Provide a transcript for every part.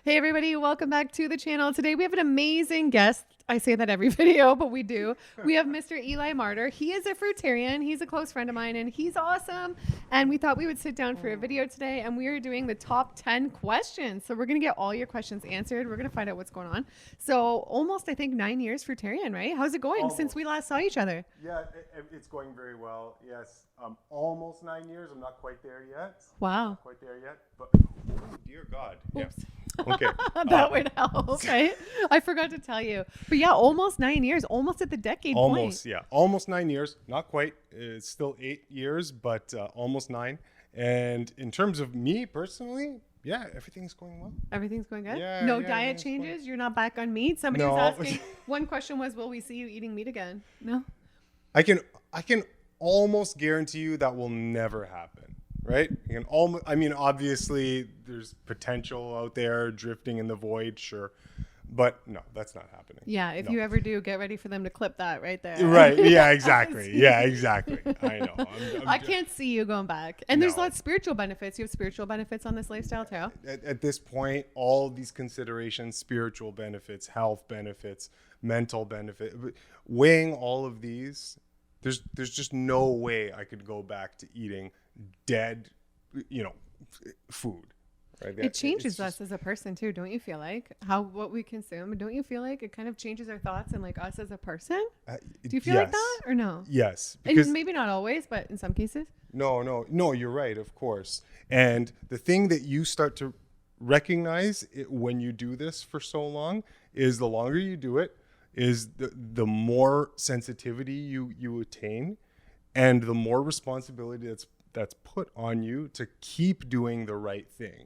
Hey everybody, welcome back to the channel. Today we have an amazing guest. I say that every video, but we do. We have Mr. Eli Martyr. He is a fruitarian. He's a close friend of mine and he's awesome. And we thought we would sit down for a video today and we are doing the top 10 questions. So we're going to get all your questions answered. We're going to find out what's going on. So almost, I think, 9 years fruitarian, right? How's it going since we last saw each other? Yeah, it's going very well. Yes, almost 9 years. I'm not quite there yet. Wow. Not quite there yet, but oh, dear God. Oops. Yeah. Okay. That would help, right? I forgot to tell you. But yeah, almost 9 years, almost at the decade Almost, point. yeah. Almost 9 years. Not quite. It's still 8 years, but almost 9. And in terms of me personally, yeah, everything's going well. Everything's going good? Yeah, No yeah, diet changes? You're not back on meat? Somebody was No. asking, one question was, will we see you eating meat again? No? I can almost guarantee you that will never happen. Right? You can almost, I mean, obviously there's potential out there drifting in the void, sure. But no, that's not happening. Yeah, if No. you ever do, get ready for them to clip that right there. Right. Yeah, exactly. Yeah, exactly. I know. I can't see you going back. And there's No. lots of spiritual benefits. You have spiritual benefits on this lifestyle too. At this point, all these considerations, spiritual benefits, health benefits, mental benefit, weighing all of these, there's just no way I could go back to eating dead, food. Right? It changes us as a person too, don't you feel like? What we consume, don't you feel like it kind of changes our thoughts and like us as a person? Do you feel like that or no? Yes. And maybe not always, but in some cases. No, you're right, of course. And the thing that you start to recognize when you do this for so long is the longer you do it, is the more sensitivity you attain and the more responsibility that's put on you to keep doing the right thing.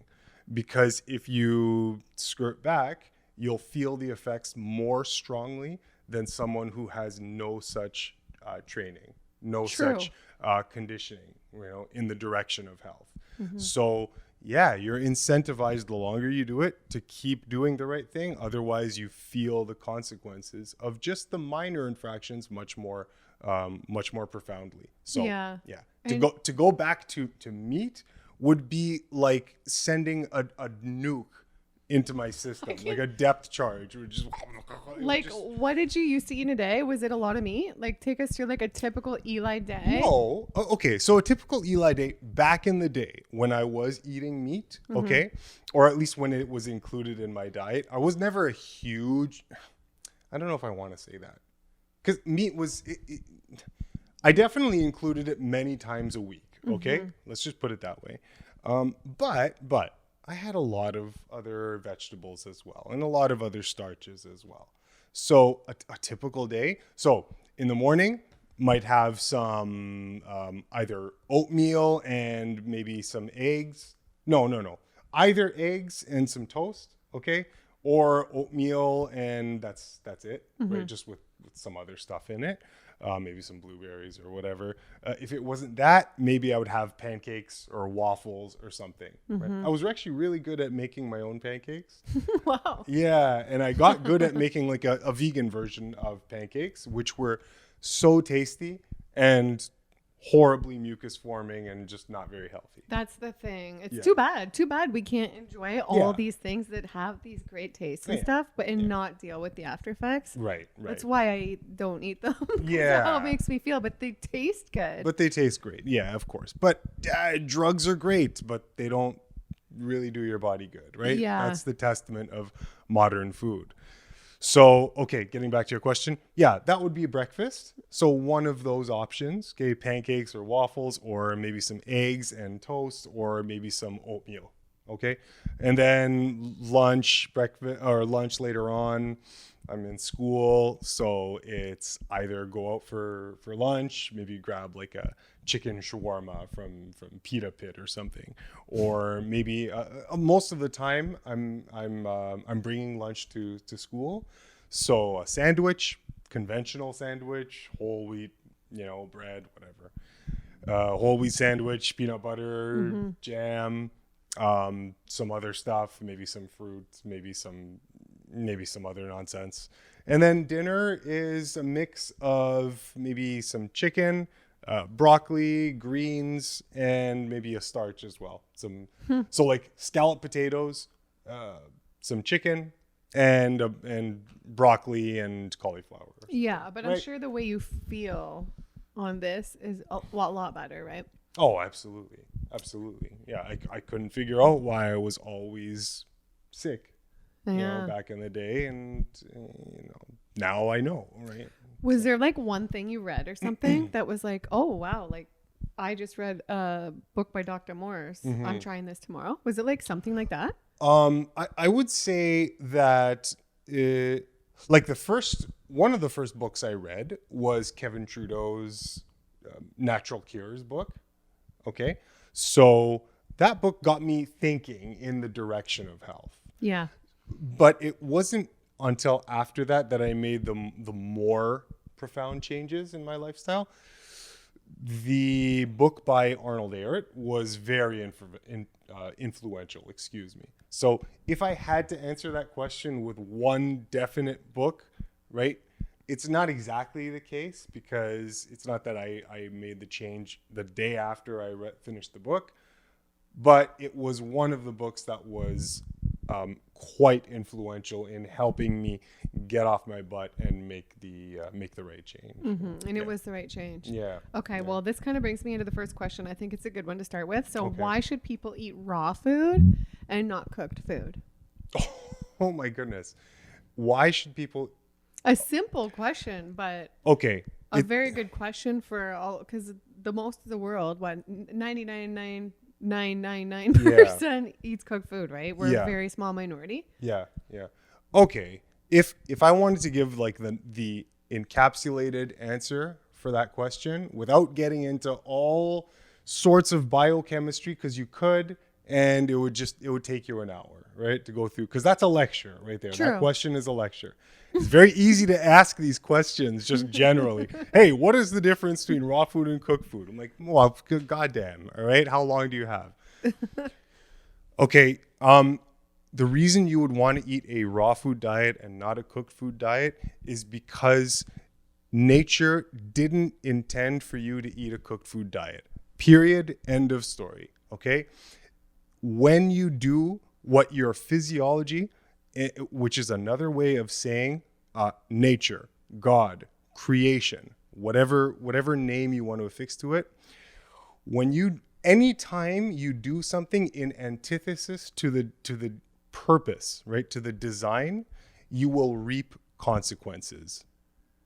Because if you skirt back, you'll feel the effects more strongly than someone who has no such training, no True. such conditioning, in the direction of health. Mm-hmm. So yeah, you're incentivized the longer you do it to keep doing the right thing. Otherwise, you feel the consequences of just the minor infractions much more profoundly. So yeah. To go back to meat would be like sending a nuke into my system, like a depth charge. What did you used to eat in a day? Was it a lot of meat? Like, take us through like a typical Eli day. No. Okay. So a typical Eli day back in the day when I was eating meat, okay, or at least when it was included in my diet, I was never a huge, I don't know if I want to say that, because meat was, I definitely included it many times a week. Okay. Let's just put it that way. But I had a lot of other vegetables as well and a lot of other starches as well. So a typical day. So in the morning, might have some either oatmeal and maybe some eggs. No. Either eggs and some toast, okay? Or oatmeal and that's it, right? Just with some other stuff in it. Maybe some blueberries or whatever. If it wasn't that, maybe I would have pancakes or waffles or something. Right? I was actually really good at making my own pancakes. Wow. Yeah, and I got good at making like a vegan version of pancakes, which were so tasty and horribly mucus forming and just not very healthy. That's the thing. It's too bad we can't enjoy all these things that have these great tastes and stuff, but not deal with the after effects. Right. That's why I don't eat them. Yeah. How it makes me feel, but they taste good. But they taste great. Yeah, of course. But drugs are great, but they don't really do your body good, right? Yeah. That's the testament of modern food. So, okay, getting back to your question. Yeah, that would be breakfast. So one of those options, okay, pancakes or waffles, or maybe some eggs and toast, or maybe some oatmeal, okay? And then lunch, breakfast, or lunch later on. I'm in school, so it's either go out for lunch, maybe grab like a chicken shawarma from Pita Pit or something, or maybe most of the time I'm bringing lunch to school, so a sandwich, conventional sandwich, whole wheat, bread, whatever, whole wheat sandwich, peanut butter, jam, some other stuff, maybe some fruit, maybe some other nonsense. And then dinner is a mix of maybe some chicken, broccoli, greens, and maybe a starch as well. So like scalloped potatoes, some chicken, and broccoli and cauliflower. Yeah, but I'm Right. sure the way you feel on this is a lot better, right? Oh, absolutely. Absolutely. Yeah, I couldn't figure out why I was always sick, Yeah. back in the day. And, now I know, right? Was there like one thing you read or something that was like, oh, wow, like I just read a book by Dr. Morse. I'm trying this tomorrow. Was it like something like that? I would say that, like one of the first books I read was Kevin Trudeau's Natural Cures book. Okay. So that book got me thinking in the direction of health. Yeah. But it wasn't until after that I made the more profound changes in my lifestyle. The book by Arnold Ehret was very influential, excuse me. So if I had to answer that question with one definite book, right, it's not exactly the case, because it's not that I made the change the day after I finished the book, but it was one of the books that was quite influential in helping me get off my butt and make the right change. And it was the right change. Yeah. Okay. Yeah. Well, this kind of brings me into the first question. I think it's a good one to start with. So Okay. why should people eat raw food and not cooked food? Oh my goodness. Why should people? A simple question, but Okay. a very good question for all, because the most of the world, what, 99.999% eats cooked food, right? We're Yeah. a very small minority. Yeah. Yeah. Okay. If I wanted to give like the encapsulated answer for that question without getting into all sorts of biochemistry, because you could, and it would take you an hour, right, to go through, because that's a lecture right there. True. That question is a lecture. It's very easy to ask these questions just generally. Hey, what is the difference between raw food and cooked food? I'm like, well, goddamn. All right. How long do you have? Okay. The reason you would want to eat a raw food diet and not a cooked food diet is because nature didn't intend for you to eat a cooked food diet. Period. End of story. Okay. When you do what your physiology, which is another way of saying nature, God, creation, whatever name you want to affix to it, anytime you do something in antithesis to the purpose, right, to the design, you will reap consequences.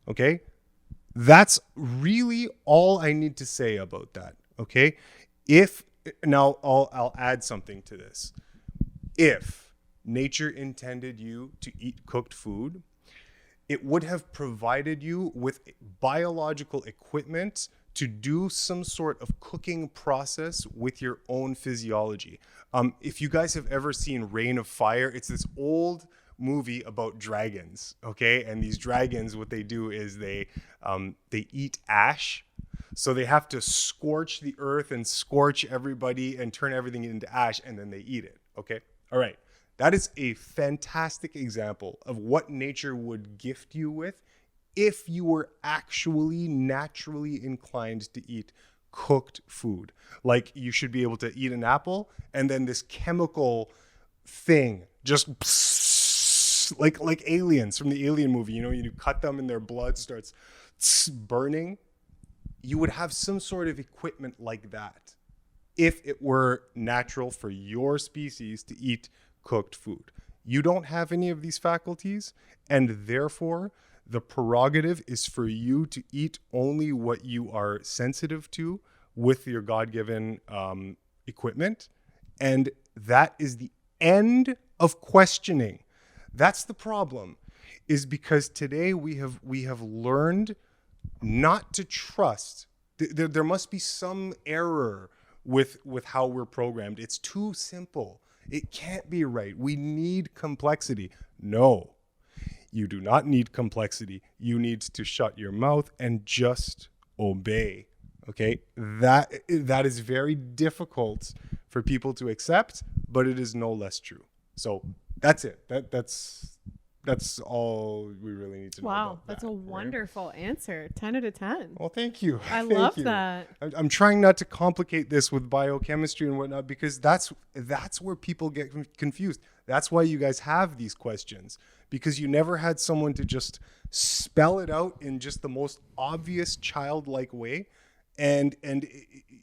Okay? That's really all I need to say about that. Okay? Now I'll add something to this. If nature intended you to eat cooked food, it would have provided you with biological equipment to do some sort of cooking process with your own physiology. If you guys have ever seen Reign of Fire, it's this old movie about dragons, okay? And these dragons, what they do is they eat ash. So they have to scorch the earth and scorch everybody and turn everything into ash, and then they eat it, okay? All right. That is a fantastic example of what nature would gift you with if you were actually naturally inclined to eat cooked food. Like, you should be able to eat an apple, and then this chemical thing just like aliens from the Alien movie, you cut them and their blood starts burning. You would have some sort of equipment like that if it were natural for your species to eat cooked food. You don't have any of these faculties, and therefore the prerogative is for you to eat only what you are sensitive to with your God-given equipment. And that is the end of questioning. That's the problem, is because today we have learned not to trust. There must be some error with how we're programmed. It's too simple. It can't be right. We need complexity. No, you do not need complexity. You need to shut your mouth and just obey. Okay? That is very difficult for people to accept, but it is no less true. So that's it. That's all we really need to know. Wow, about that's that, a wonderful answer. 10 out of 10. Well, thank you. I Thank love you. that. I'm trying not to complicate this with biochemistry and whatnot, because that's where people get confused. That's why you guys have these questions, because you never had someone to just spell it out in just the most obvious childlike way. And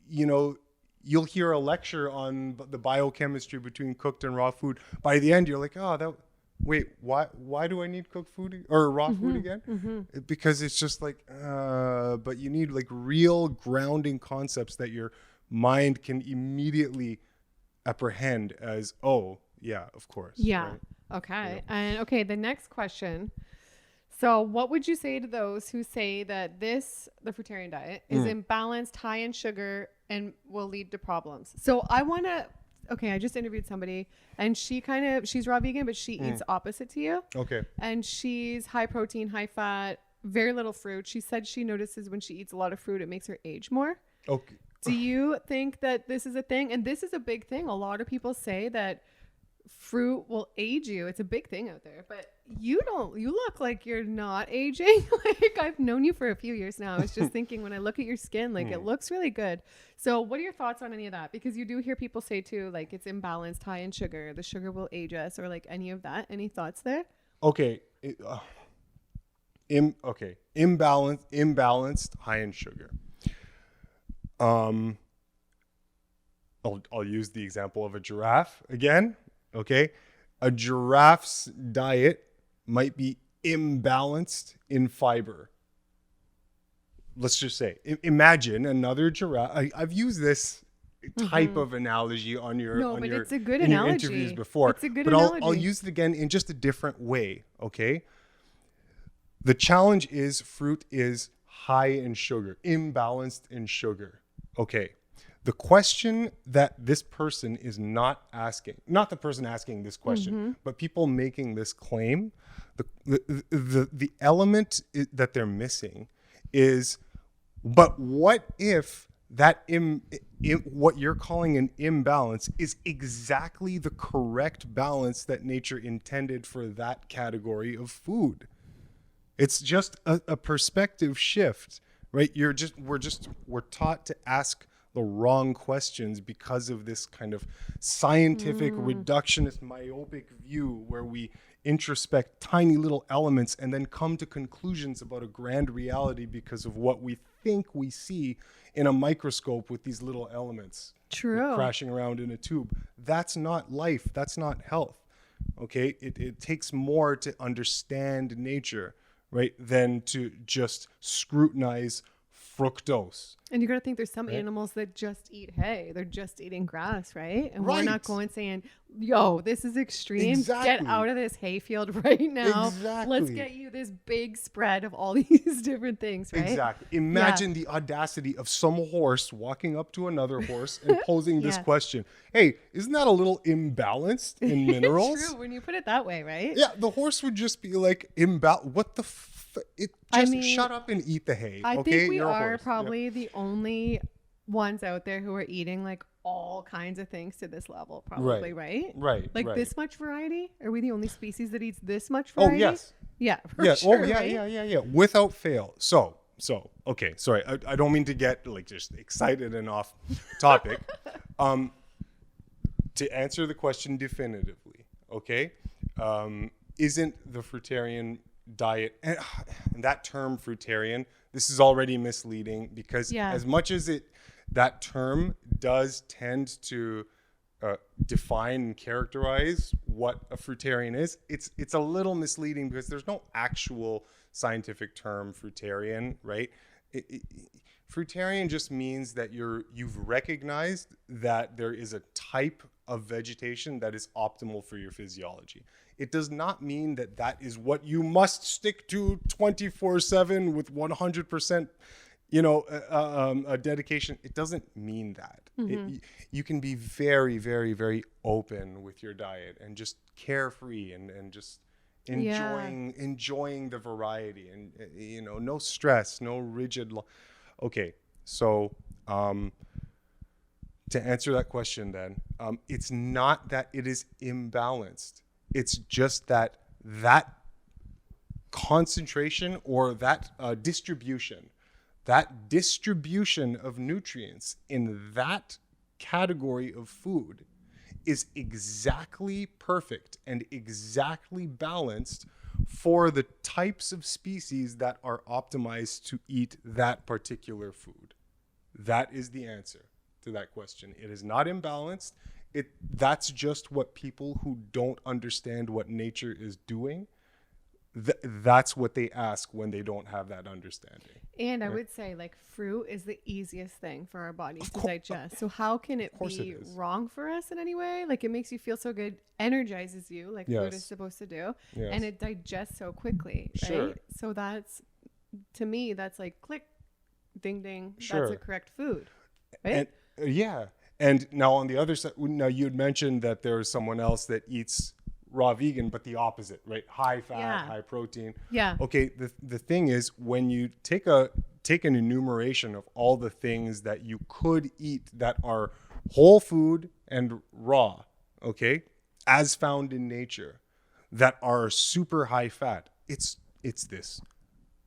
you know, you'll hear a lecture on the biochemistry between cooked and raw food. By the end, you're like, oh, why do I need cooked food or raw food again? Because it's just like, but you need like real grounding concepts that your mind can immediately apprehend as, oh, yeah, of course. Yeah. Right? Okay. Yeah. And okay, the next question. So what would you say to those who say that the fruitarian diet is imbalanced, high in sugar, and will lead to problems? So I just interviewed somebody, and she's raw vegan, but she eats opposite to you. Okay. And she's high protein, high fat, very little fruit. She said she notices when she eats a lot of fruit, it makes her age more. Okay. Do you think that this is a thing? And this is a big thing. A lot of people say that fruit will age you. It's a big thing out there, but you look like you're not aging. Like, I've known you for a few years now. I was just thinking, when I look at your skin, like it looks really good. So what are your thoughts on any of that? Because you do hear people say too, like, it's imbalanced, high in sugar, the sugar will age us, or like any of that. Any thoughts there? Okay. Imbalanced, high in sugar. I'll use the example of a giraffe again. Okay. A giraffe's diet might be imbalanced in fiber. Let's just say, imagine another giraffe. I've used this type of analogy on your it's a good in your analogy. interviews before. It's a good but analogy. I'll use it again in just a different way. Okay. The challenge is fruit is high in sugar, imbalanced in sugar. Okay. The question that this person is not asking, not the person asking this question, but people making this claim, the element that they're missing is, but what if that what you're calling an imbalance is exactly the correct balance that nature intended for that category of food? It's just a perspective shift, right? We're taught to ask the wrong questions because of this kind of scientific reductionist myopic view where we introspect tiny little elements and then come to conclusions about a grand reality because of what we think we see in a microscope with these little elements crashing around in a tube. That's not life. That's not health. Okay. It takes more to understand nature, right, than to just scrutinize fructose. And you got to think there's some animals that just eat hay. They're just eating grass, right? And we're not going saying, yo, this is extreme. Exactly. Get out of this hay field right now. Exactly. Let's get you this big spread of all these different things, right? Exactly. Imagine the audacity of some horse walking up to another horse and posing this question. Hey, isn't that a little imbalanced in minerals? It's true when you put it that way, right? Yeah, the horse would just be like, what the shut up and eat the hay. I okay? think we You're a are horse. probably the only ones out there who are eating like all kinds of things to this level, probably, right? Right. Like right. this much variety? Are we the only species that eats this much variety? Oh, yes. Yeah. Yeah. Sure, yeah. right? Yeah. Without fail. So, okay. Sorry. I don't mean to get like just excited and off topic. To answer the question definitively, okay, isn't the fruitarian diet, and that term fruitarian, this is already misleading because as much as that term does tend to define and characterize what a fruitarian is, it's a little misleading because there's no actual scientific term fruitarian, right? Fruitarian just means that you've recognized that there is a type of vegetation that is optimal for your physiology. It does not mean that that is what you must stick to 24/7 with 100%, a dedication. It doesn't mean that. You can be very, very, very open with your diet and just carefree and just enjoying the variety and no stress, no rigid. Okay, so to answer that question, then it's not that it is imbalanced. It's just that concentration or that distribution of nutrients in that category of food is exactly perfect and exactly balanced for the types of species that are optimized to eat that particular food. That is the answer to that question. It is not imbalanced. That's just what people who don't understand what nature is doing, that's what they ask when they don't have that understanding. And I would say, like, fruit is the easiest thing for our bodies to digest. So how can it be wrong for us in any way? Like, it makes you feel so good, energizes you, like food is supposed to do, and it digests so quickly, right? So that's, to me, that's like click, ding, ding. That's a correct food, right? And, and now on the other side, now you had mentioned that there's someone else that eats raw vegan, but the opposite, right? High fat, high protein. Yeah. Okay. The thing is, when you take an enumeration of all the things that you could eat that are whole food and raw, okay, as found in nature, that are super high fat, it's this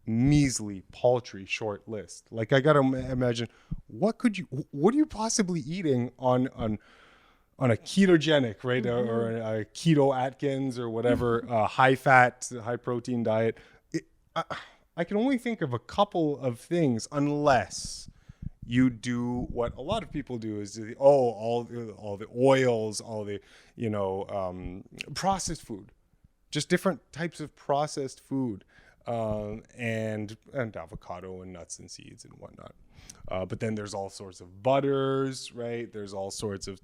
measly, paltry short list. Like, I gotta imagine, what are you possibly eating on a ketogenic, right? Or a keto Atkins or whatever, high fat, high protein diet. I can only think of a couple of things, unless you do what a lot of people do, is all the oils, all the processed food, just different types of processed food, and avocado and nuts and seeds and whatnot. But then there's all sorts of butters, right? There's all sorts of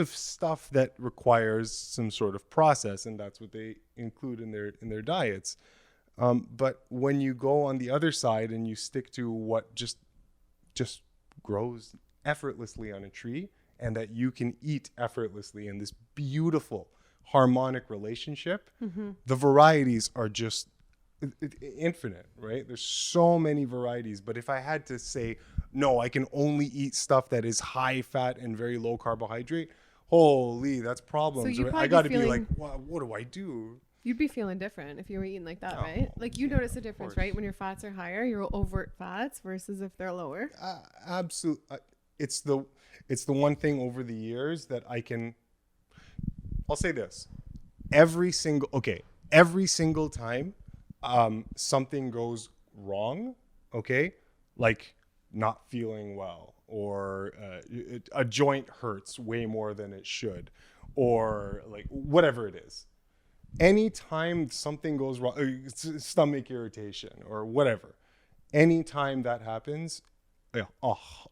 stuff that requires some sort of process, and that's what they include in their diets. But when you go on the other side and you stick to what just grows effortlessly on a tree, and that you can eat effortlessly in this beautiful harmonic relationship, the varieties are just infinite, right? There's so many varieties. But if I had to say, no, I can only eat stuff that is high fat and very low carbohydrate, holy, that's problems. So I got to be like, what do I do? You'd be feeling different if you were eating like that, right? Like, you notice a difference, right? When your fats are higher, your overt fats, versus if they're lower. Absolutely. It's the one thing over the years that I'll say this. Every single time something goes wrong, okay, like not feeling well, or a joint hurts way more than it should, or like whatever it is, anytime something goes wrong, stomach irritation or whatever, anytime that happens,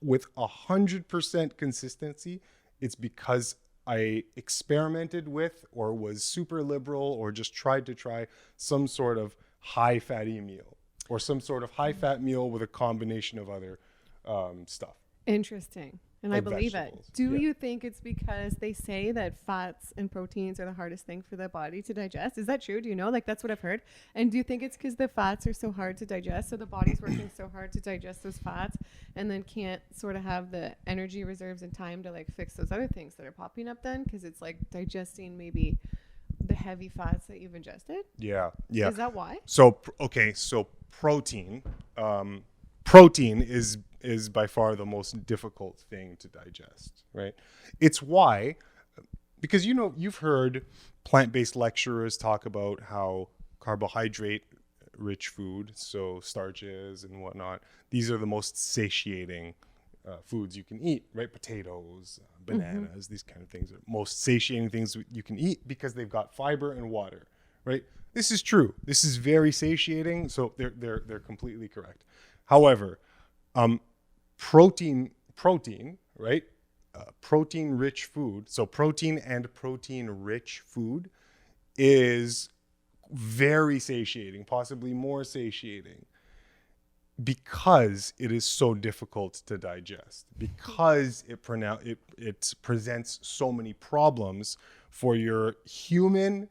with 100% consistency, it's because I experimented with, or was super liberal, or just tried to try some sort of high fatty meal, or some sort of high fat meal with a combination of other stuff. Interesting. And like, I believe vegetables. It. Do you think it's because they say that fats and proteins are the hardest thing for the body to digest? Is that true? Do you know? Like, that's what I've heard. And do you think it's because the fats are so hard to digest, so the body's working so hard to digest those fats, and then can't sort of have the energy reserves and time to like fix those other things that are popping up then, because it's like digesting maybe the heavy fats that you've ingested? Yeah. Is that why? So protein is by far the most difficult thing to digest, right? It's why, because you've heard plant-based lecturers talk about how carbohydrate-rich food, so starches and whatnot, these are the most satiating foods you can eat, right? Potatoes, bananas, these kind of things are most satiating things you can eat because they've got fiber and water, right? This is true. This is very satiating, so they're completely correct. However, protein, right? Protein-rich food. So protein and protein-rich food is very satiating, possibly more satiating, because it is so difficult to digest, because it presents so many problems for your human,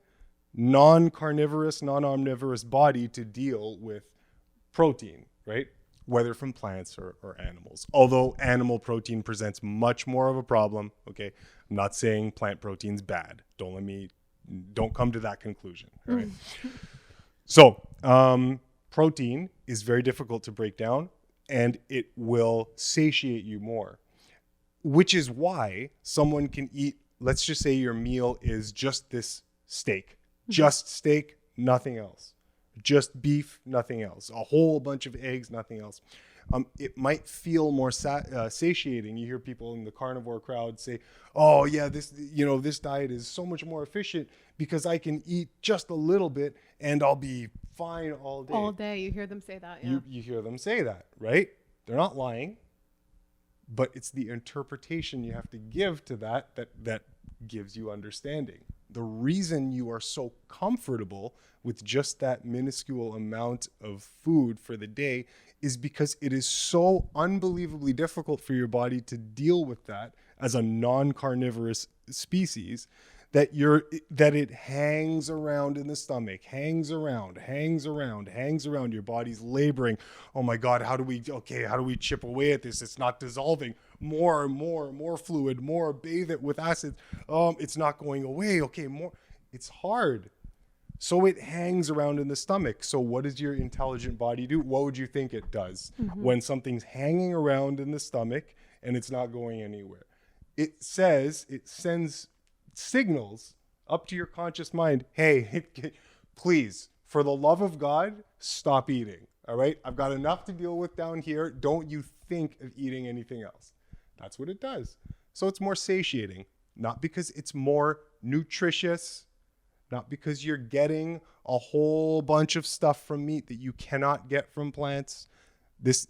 non-carnivorous, non-omnivorous body to deal with protein, right? Whether from plants or animals. Although animal protein presents much more of a problem, okay? I'm not saying plant protein's bad. Don't come to that conclusion, all right? So, protein is very difficult to break down, and it will satiate you more, which is why someone can eat let's just say your meal is just this steak, just steak, nothing else, just beef, nothing else, a whole bunch of eggs, nothing else. It might feel more satiating. You hear people in the carnivore crowd say, "Oh yeah, this diet is so much more efficient because I can eat just a little bit and I'll be fine all day." All day, you hear them say that. Yeah. You hear them say that, right? They're not lying, but it's the interpretation you have to give to that gives you understanding. The reason you are so comfortable with just that minuscule amount of food for the day is because it is so unbelievably difficult for your body to deal with that as a non-carnivorous species that it hangs around in the stomach, hangs around. Your body's laboring. Oh my God, how do we chip away at this? It's not dissolving. More fluid, more, bathe it with acid. It's not going away. Okay, more. It's hard. So it hangs around in the stomach. So what does your intelligent body do? What would you think it does when something's hanging around in the stomach and it's not going anywhere? It sends signals up to your conscious mind. Hey, please, for the love of God, stop eating. All right? I've got enough to deal with down here. Don't you think of eating anything else. That's what it does. So it's more satiating, not because it's more nutritious, not because you're getting a whole bunch of stuff from meat that you cannot get from plants. This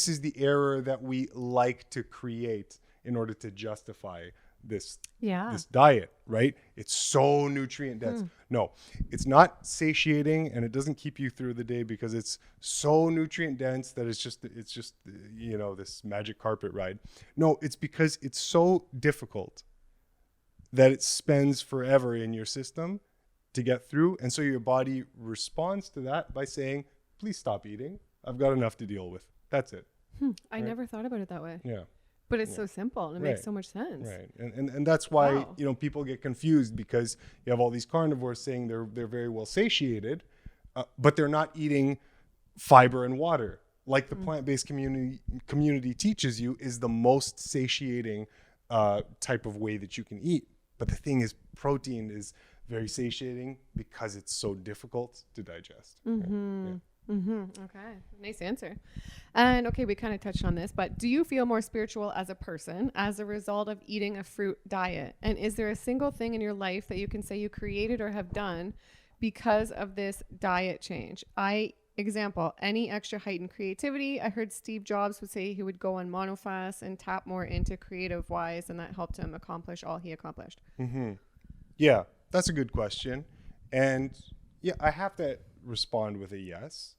is the error that we like to create in order to justify this diet, right? It's so nutrient dense. No, it's not satiating, and it doesn't keep you through the day because it's so nutrient dense that it's just this magic carpet ride. No, it's because it's so difficult that it spends forever in your system to get through, and so your body responds to that by saying, please stop eating. I've got enough to deal with. That's it. I never thought about it that way. Yeah. But it's so simple and it makes so much sense. Right. And that's why, people get confused because you have all these carnivores saying they're very well satiated, but they're not eating fiber and water. Like the plant-based community teaches you is the most satiating type of way that you can eat. But the thing is, protein is very satiating because it's so difficult to digest. Okay. Nice answer. And okay, we kind of touched on this, but do you feel more spiritual as a person as a result of eating a fruit diet? And is there a single thing in your life that you can say you created or have done because of this diet change? Example, any extra heightened creativity. I heard Steve Jobs would say he would go on monofast and tap more into creative wise, and that helped him accomplish all he accomplished. Yeah, that's a good question. And yeah, I have to respond with a yes.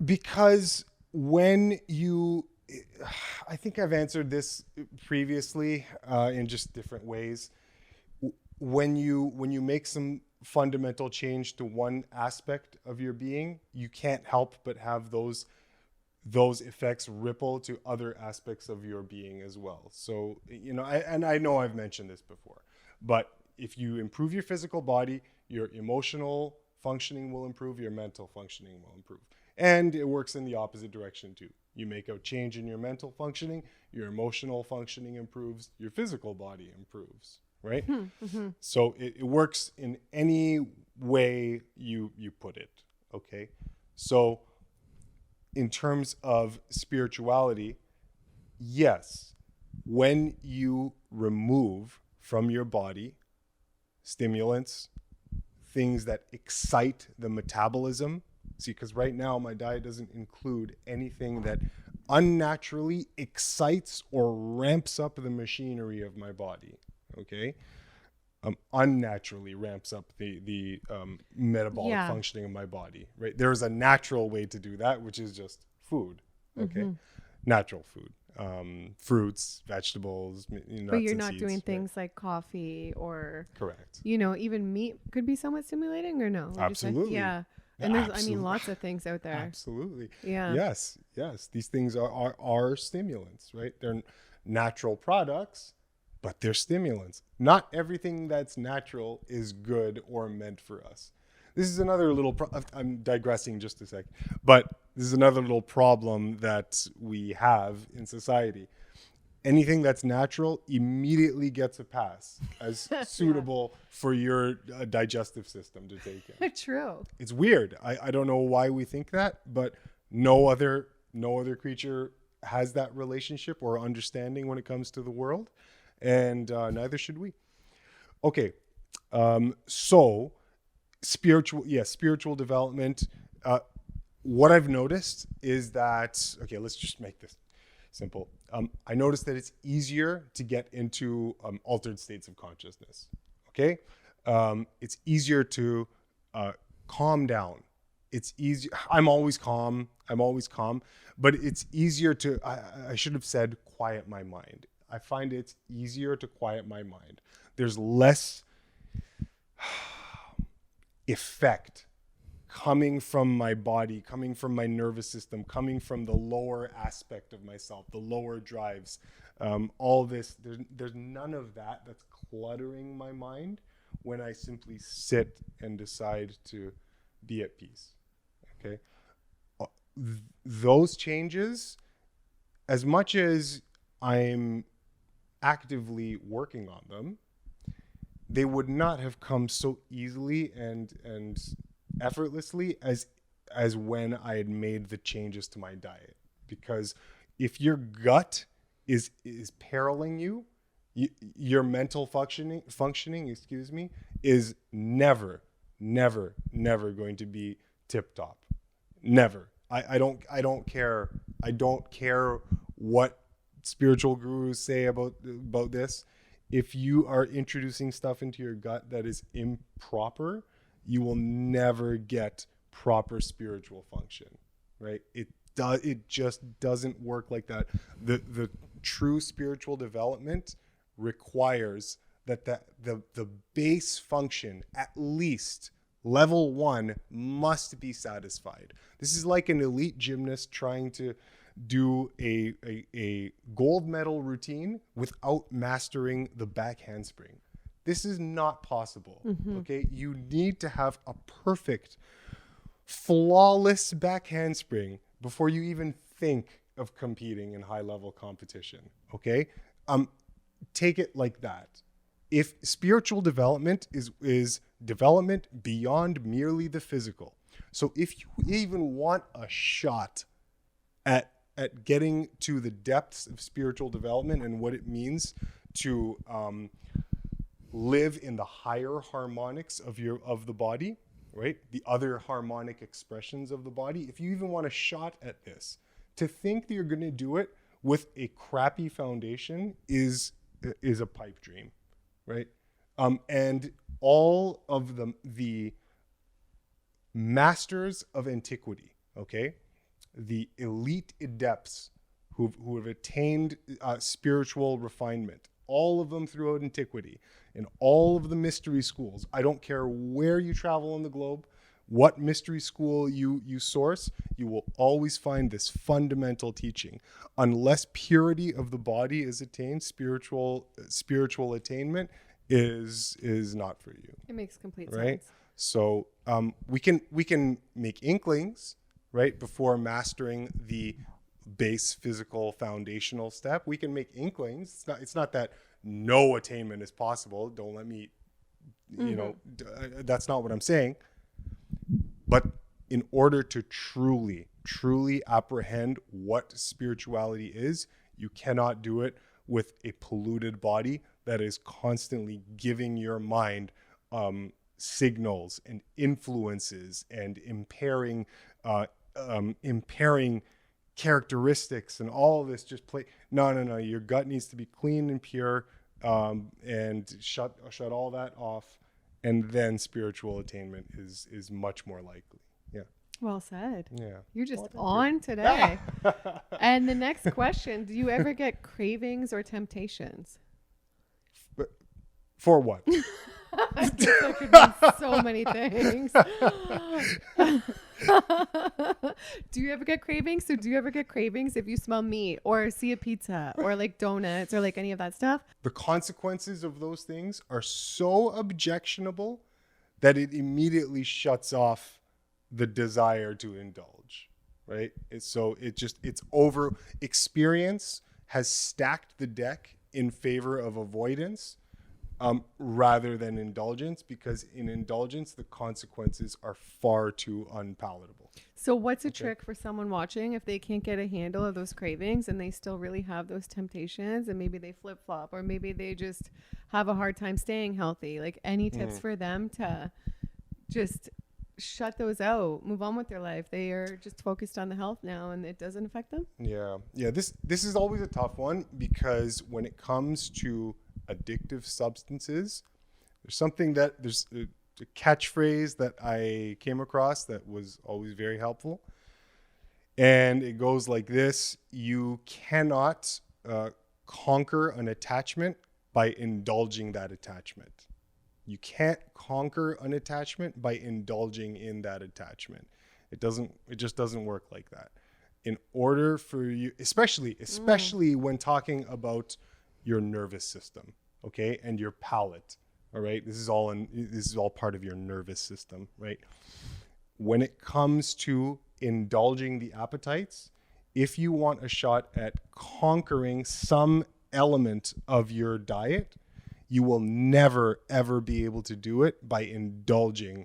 Because when I think I've answered this previously in just different ways. When you make some fundamental change to one aspect of your being, you can't help but have those effects ripple to other aspects of your being as well. So, I know I've mentioned this before, but if you improve your physical body, your emotional functioning will improve, your mental functioning will improve. And it works in the opposite direction too. You make a change in your mental functioning, your emotional functioning improves, your physical body improves, right? So it works in any way you put it, okay? So in terms of spirituality, yes, when you remove from your body stimulants, things that excite the metabolism. See, because right now my diet doesn't include anything that unnaturally excites or ramps up the machinery of my body. Okay, unnaturally ramps up the metabolic functioning of my body. Right, there's a natural way to do that, which is just food. Okay, natural food. Fruits, vegetables, nuts, but you're and not seeds, doing things like coffee or correct. Even meat could be somewhat stimulating, or no? Absolutely. Yeah. And there's, lots of things out there. Absolutely. Yeah. Yes. These things are stimulants, right? They're natural products, but they're stimulants. Not everything that's natural is good or meant for us. This is another little, I'm digressing just a sec, but this is another little problem that we have in society. anything that's natural immediately gets a pass as suitable for your digestive system to take in. True. It's weird. I don't know why we think that, but no other creature has that relationship or understanding when it comes to the world, and neither should we. Okay, so spiritual development. What I've noticed is that, okay, let's just make this simple. I noticed that it's easier to get into altered states of consciousness. Okay, it's easier to calm down. It's easy. I'm always calm, but it's easier to, I should have said quiet my mind. I find it's easier to quiet my mind. There's less effect coming from my body, coming from my nervous system, coming from the lower aspect of myself, the lower drives, all this. There's none of that that's cluttering my mind when I simply sit and decide to be at peace. Okay, those changes, as much as I'm actively working on them, they would not have come so easily and effortlessly as when I had made the changes to my diet. Because if your gut is periling you, your mental functioning, is never going to be tip top. Never. I don't care. I don't care what spiritual gurus say about this. If you are introducing stuff into your gut that is improper, you will never get proper spiritual function, right? It just doesn't work like that. The true spiritual development requires that the base function, at least level 1, must be satisfied. This is like an elite gymnast trying to do a gold medal routine without mastering the back handspring. This is not possible. Okay, you need to have a perfect, flawless back handspring before you even think of competing in high level competition. Okay, take it like that. If spiritual development is development beyond merely the physical, so if you even want a shot at getting to the depths of spiritual development and what it means to live in the higher harmonics of the body, right? The other harmonic expressions of the body. If you even want a shot at this, to think that you're going to do it with a crappy foundation is a pipe dream, right? And all of the masters of antiquity, okay, the elite adepts who have attained spiritual refinement, all of them throughout antiquity, in all of the mystery schools. I don't care where you travel on the globe, what mystery school you source, you will always find this fundamental teaching. Unless purity of the body is attained, spiritual attainment is not for you. It makes complete right? sense. So we can make inklings, right, before mastering the base physical foundational step. We can make inklings. It's not that no attainment is possible. Don't let me, that's not what I'm saying. But in order to truly apprehend what spirituality is, you cannot do it with a polluted body that is constantly giving your mind signals and influences and impairing characteristics and all of this. Just play. No. Your gut needs to be clean and pure, and shut all that off, and then spiritual attainment is much more likely. Yeah. Well said. Yeah. You're just on today. And the next question, do you ever get cravings or temptations? For what? That could mean so many things. Do you ever get cravings? So do you ever get cravings if you smell meat or see a pizza or like donuts or like any of that stuff? The consequences of those things are so objectionable that it immediately shuts off the desire to indulge, right? It's over. Experience has stacked the deck in favor of avoidance rather than indulgence, because in indulgence, the consequences are far too unpalatable. So what's a trick for someone watching if they can't get a handle of those cravings and they still really have those temptations, and maybe they flip flop, or maybe they just have a hard time staying healthy? Like, any tips for them to just shut those out, move on with their life? They are just focused on the health now and it doesn't affect them. Yeah. This is always a tough one, because when it comes to addictive substances, there's a catchphrase that I came across that was always very helpful. And it goes like this: you cannot conquer an attachment by indulging that attachment. You can't conquer an attachment by indulging in that attachment. It just doesn't work like that. In order for you, especially when talking about your nervous system, okay, and your palate, all right? This is all part of your nervous system, right? When it comes to indulging the appetites, if you want a shot at conquering some element of your diet, you will never, ever be able to do it by indulging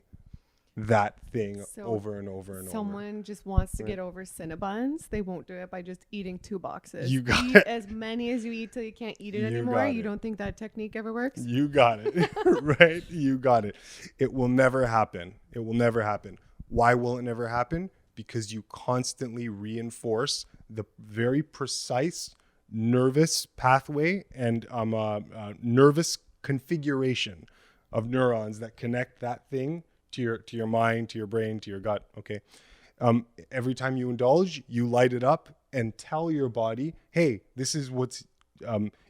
that thing over and over and over. Someone just wants to get over Cinnabons. They won't do it by just eating 2 boxes. You got eat it. as many as you eat till you can't eat it anymore. You don't think that technique ever works? You got it. Right? You got it. It will never happen. It will never happen. Why will it never happen? Because you constantly reinforce the very precise nervous pathway and nervous configuration of neurons that connect that thing to your mind, to your brain, to your gut. Okay. Every time you indulge, you light it up and tell your body, hey, this is what's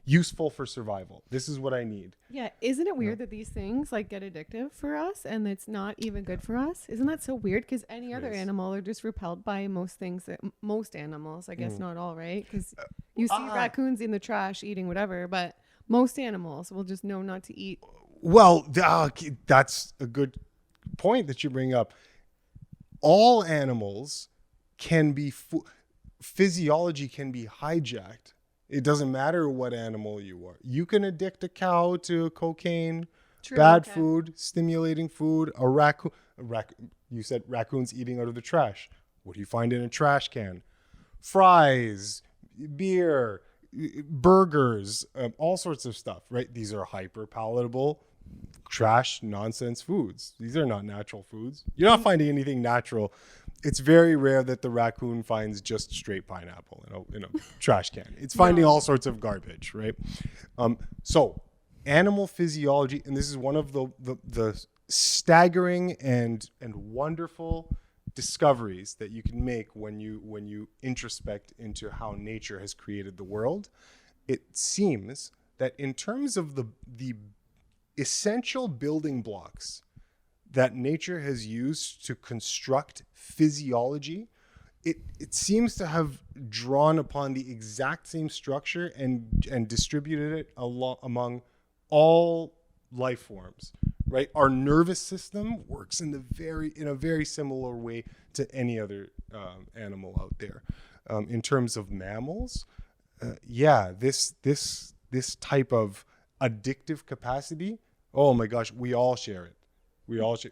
useful for survival. This is what I need. Yeah. Isn't it weird that these things like get addictive for us and it's not even good for us? Isn't that so weird? Because any other animal are just repelled by most things. Most animals, I guess not all, right? Because you see raccoons in the trash eating whatever, but most animals will just know not to eat. Well, that's a good point that you bring up. All animals can be physiology can be hijacked. It doesn't matter what animal you are. You can addict a cow to cocaine, food, stimulating food. A raccoon. You said raccoons eating out of the trash. What do you find in a trash can? Fries, beer, burgers, all sorts of stuff, right? These are hyper palatable trash nonsense foods. These are not natural foods. You're not finding anything natural. It's very rare that the raccoon finds just straight pineapple in a trash can. It's finding all sorts of garbage, right? So animal physiology, and this is one of the staggering and wonderful discoveries that you can make when you introspect into how nature has created the world. It seems that in terms of the essential building blocks that nature has used to construct physiology, it seems to have drawn upon the exact same structure and distributed it among all life forms, right? Our nervous system works in a very similar way to any other animal out there. In terms of mammals, this type of addictive capacity, oh my gosh, we all share it.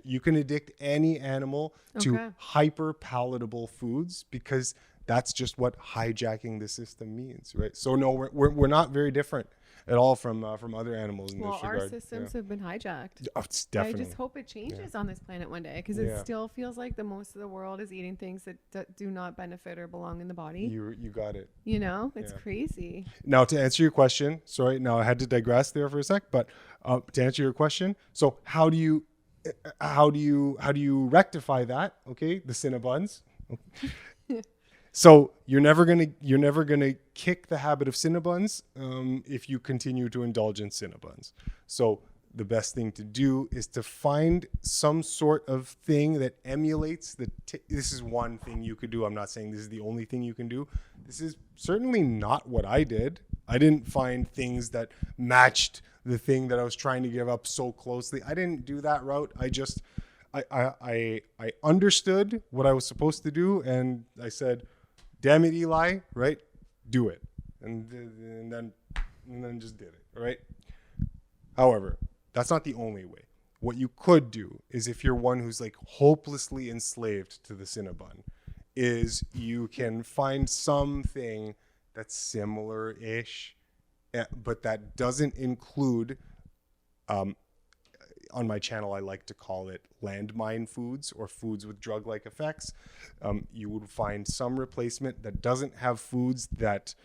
You can addict any animal to hyper palatable foods, because that's just what hijacking the system means, right? So no, we're not very different at all from other animals in this regard. Our systems have been hijacked. Oh, it's definitely. I just hope it changes on this planet one day, because it still feels like the most of the world is eating things that do not benefit or belong in the body. You got it. It's crazy. Now, to answer your question, sorry, now I had to digress there for a sec, but to answer your question, so how do you rectify that? Okay, the Cinnabons. So you're never gonna kick the habit of Cinnabons if you continue to indulge in Cinnabons. So the best thing to do is to find some sort of thing that emulates this is one thing you could do. I'm not saying this is the only thing you can do. This is certainly not what I did. I didn't find things that matched the thing that I was trying to give up so closely. I didn't do that route. I understood what I was supposed to do, and I said, damn it, Eli, right? Do it. and then just did it, right? However, that's not the only way. What you could do is, if you're one who's like hopelessly enslaved to the Cinnabon, is you can find something that's similar-ish, but that doesn't include, on my channel, I like to call it landmine foods or foods with drug-like effects. You would find some replacement that doesn't have foods that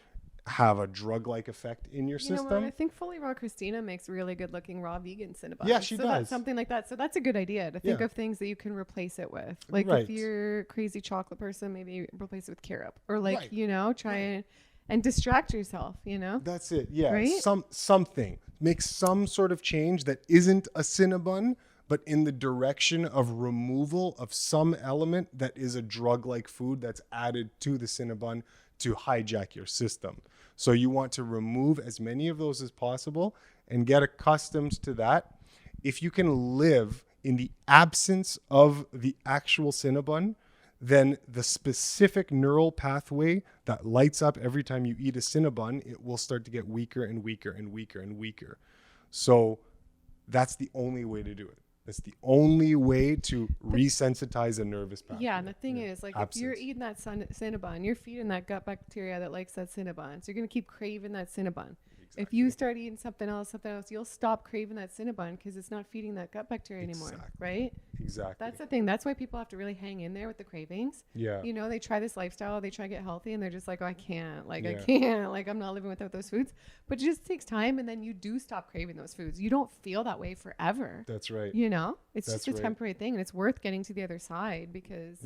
have a drug-like effect in your system. You know what? I think Fully Raw Christina makes really good looking raw vegan Cinnabon. Yeah, she so does. That's something like that. So that's a good idea to think of things that you can replace it with. Like if you're a crazy chocolate person, maybe replace it with carob, or like, you know, try and distract yourself, you know? That's it. Yeah. Right? Something. Make some sort of change that isn't a Cinnabon, but in the direction of removal of some element that is a drug-like food that's added to the Cinnabon to hijack your system. So you want to remove as many of those as possible and get accustomed to that. If you can live in the absence of the actual Cinnabon, then the specific neural pathway that lights up every time you eat a Cinnabon, it will start to get weaker and weaker and weaker and weaker. So that's the only way to do it. That's the only way to resensitize a nervous pathway. Yeah, and the thing is, like, if you're eating that Cinnabon, you're feeding that gut bacteria that likes that Cinnabon. So you're going to keep craving that Cinnabon. Exactly. If you start eating something else, you'll stop craving that Cinnabon because it's not feeding that gut bacteria anymore, right? Exactly. That's the thing. That's why people have to really hang in there with the cravings. Yeah. You know, they try this lifestyle, they try to get healthy, and they're just like, oh, I can't. Like, I can't. Like, I'm not living without those foods. But it just takes time, and then you do stop craving those foods. You don't feel that way forever. That's right. You know? It's just a temporary thing, and it's worth getting to the other side because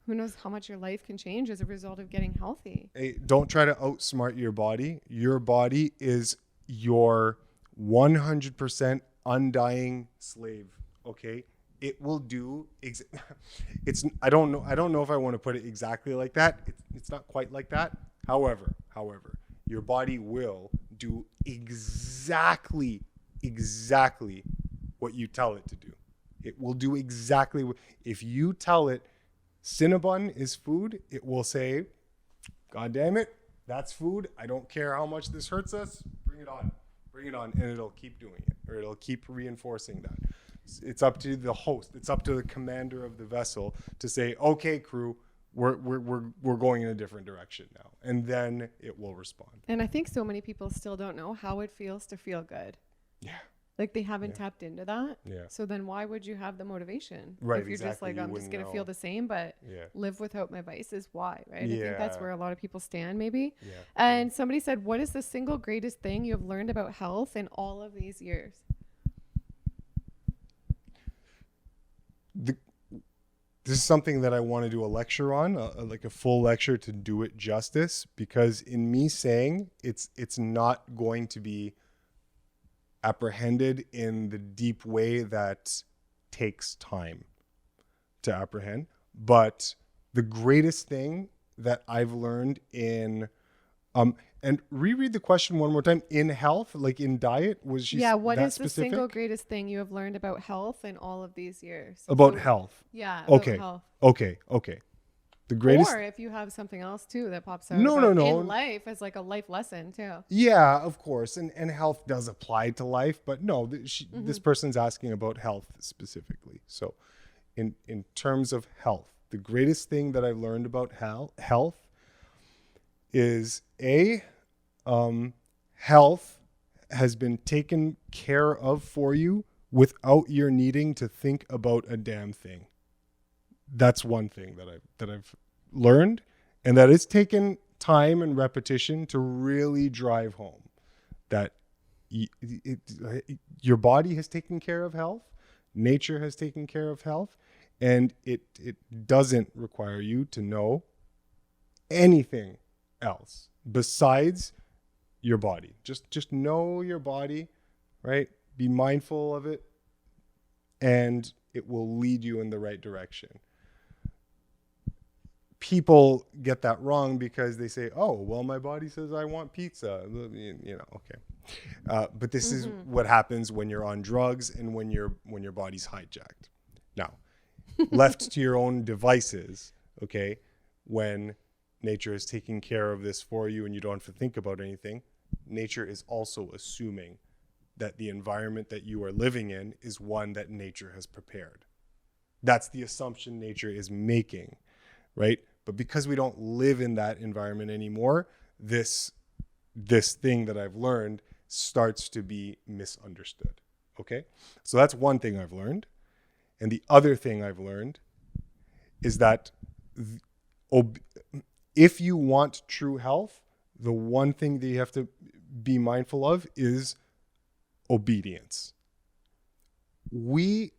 who knows how much your life can change as a result of getting healthy. Hey, don't try to outsmart your body. Your body is your 100% undying slave, okay? It will do I don't know if I want to put it exactly like that. It's not quite like that. However, your body will do exactly what you tell it to do. It will do exactly what, if you tell it Cinnabon is food, it will say, God damn it, that's food. I don't care how much this hurts us. Bring it on. And it'll keep doing it, or it'll keep reinforcing that. It's up to the host. It's up to the commander of the vessel to say, okay, crew, we're going in a different direction now. And then it will respond. And I think so many people still don't know how it feels to feel good. Yeah. Like they haven't tapped into that. Yeah. So then why would you have the motivation? Right. If you're just like, I'm just going to feel the same, but live without my vices. Why? Right. Yeah. I think that's where a lot of people stand maybe. Yeah. And somebody said, what is the single greatest thing you have learned about health in all of these years? This is something that I want to do a lecture on, like a full lecture to do it justice, because in me saying it's not going to be apprehended in the deep way that takes time to apprehend. But the greatest thing that I've learned in and reread the question one more time. In health, like in diet, was she what is specific? The single greatest thing you have learned about health in all of these years? About health. Yeah. Okay. Health. Okay. The greatest. Or if you have something else too that pops out. No. In life as like a life lesson too. Yeah, of course, and health does apply to life, but no, this person's asking about health specifically. So, in terms of health, the greatest thing that I've learned about health is health has been taken care of for you without your needing to think about a damn thing. That's one thing that I've learned, and that it's taken time and repetition to really drive home that your body has taken care of health, nature has taken care of health, and it doesn't require you to know anything else besides your body. Just know your body, right? Be mindful of it, and it will lead you in the right direction. People get that wrong because they say, oh, well, my body says I want pizza, okay. But this is what happens when you're on drugs and when your body's hijacked. Now, left to your own devices, okay, when nature is taking care of this for you and you don't have to think about anything, nature is also assuming that the environment that you are living in is one that nature has prepared. That's the assumption nature is making, right? But because we don't live in that environment anymore, this thing that I've learned starts to be misunderstood. Okay? So that's one thing I've learned. And the other thing I've learned is that if you want true health, the one thing that you have to be mindful of is obedience. We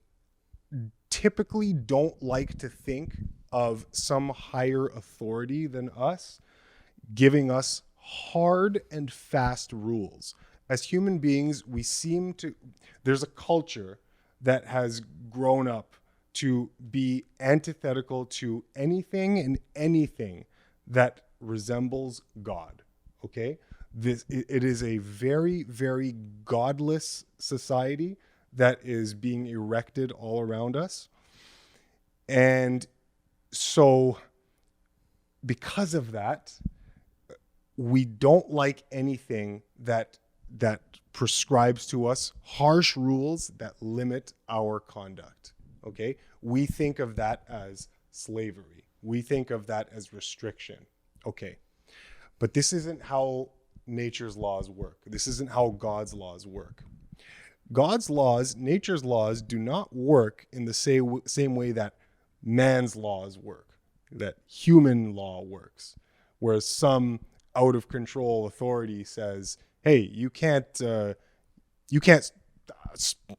typically don't like to think of some higher authority than us giving us hard and fast rules. As human beings, there's a culture that has grown up to be antithetical to anything and anything that resembles God. Okay? It is a very, very godless society that is being erected all around us. And so because of that, we don't like anything that prescribes to us harsh rules that limit our conduct. Okay? We think of that as slavery. We think of that as restriction. Okay. But this isn't how nature's laws work. This isn't how God's laws work. God's laws, nature's laws, do not work in the same way that man's laws work, that human law works. Whereas some out of control authority says, hey, you can't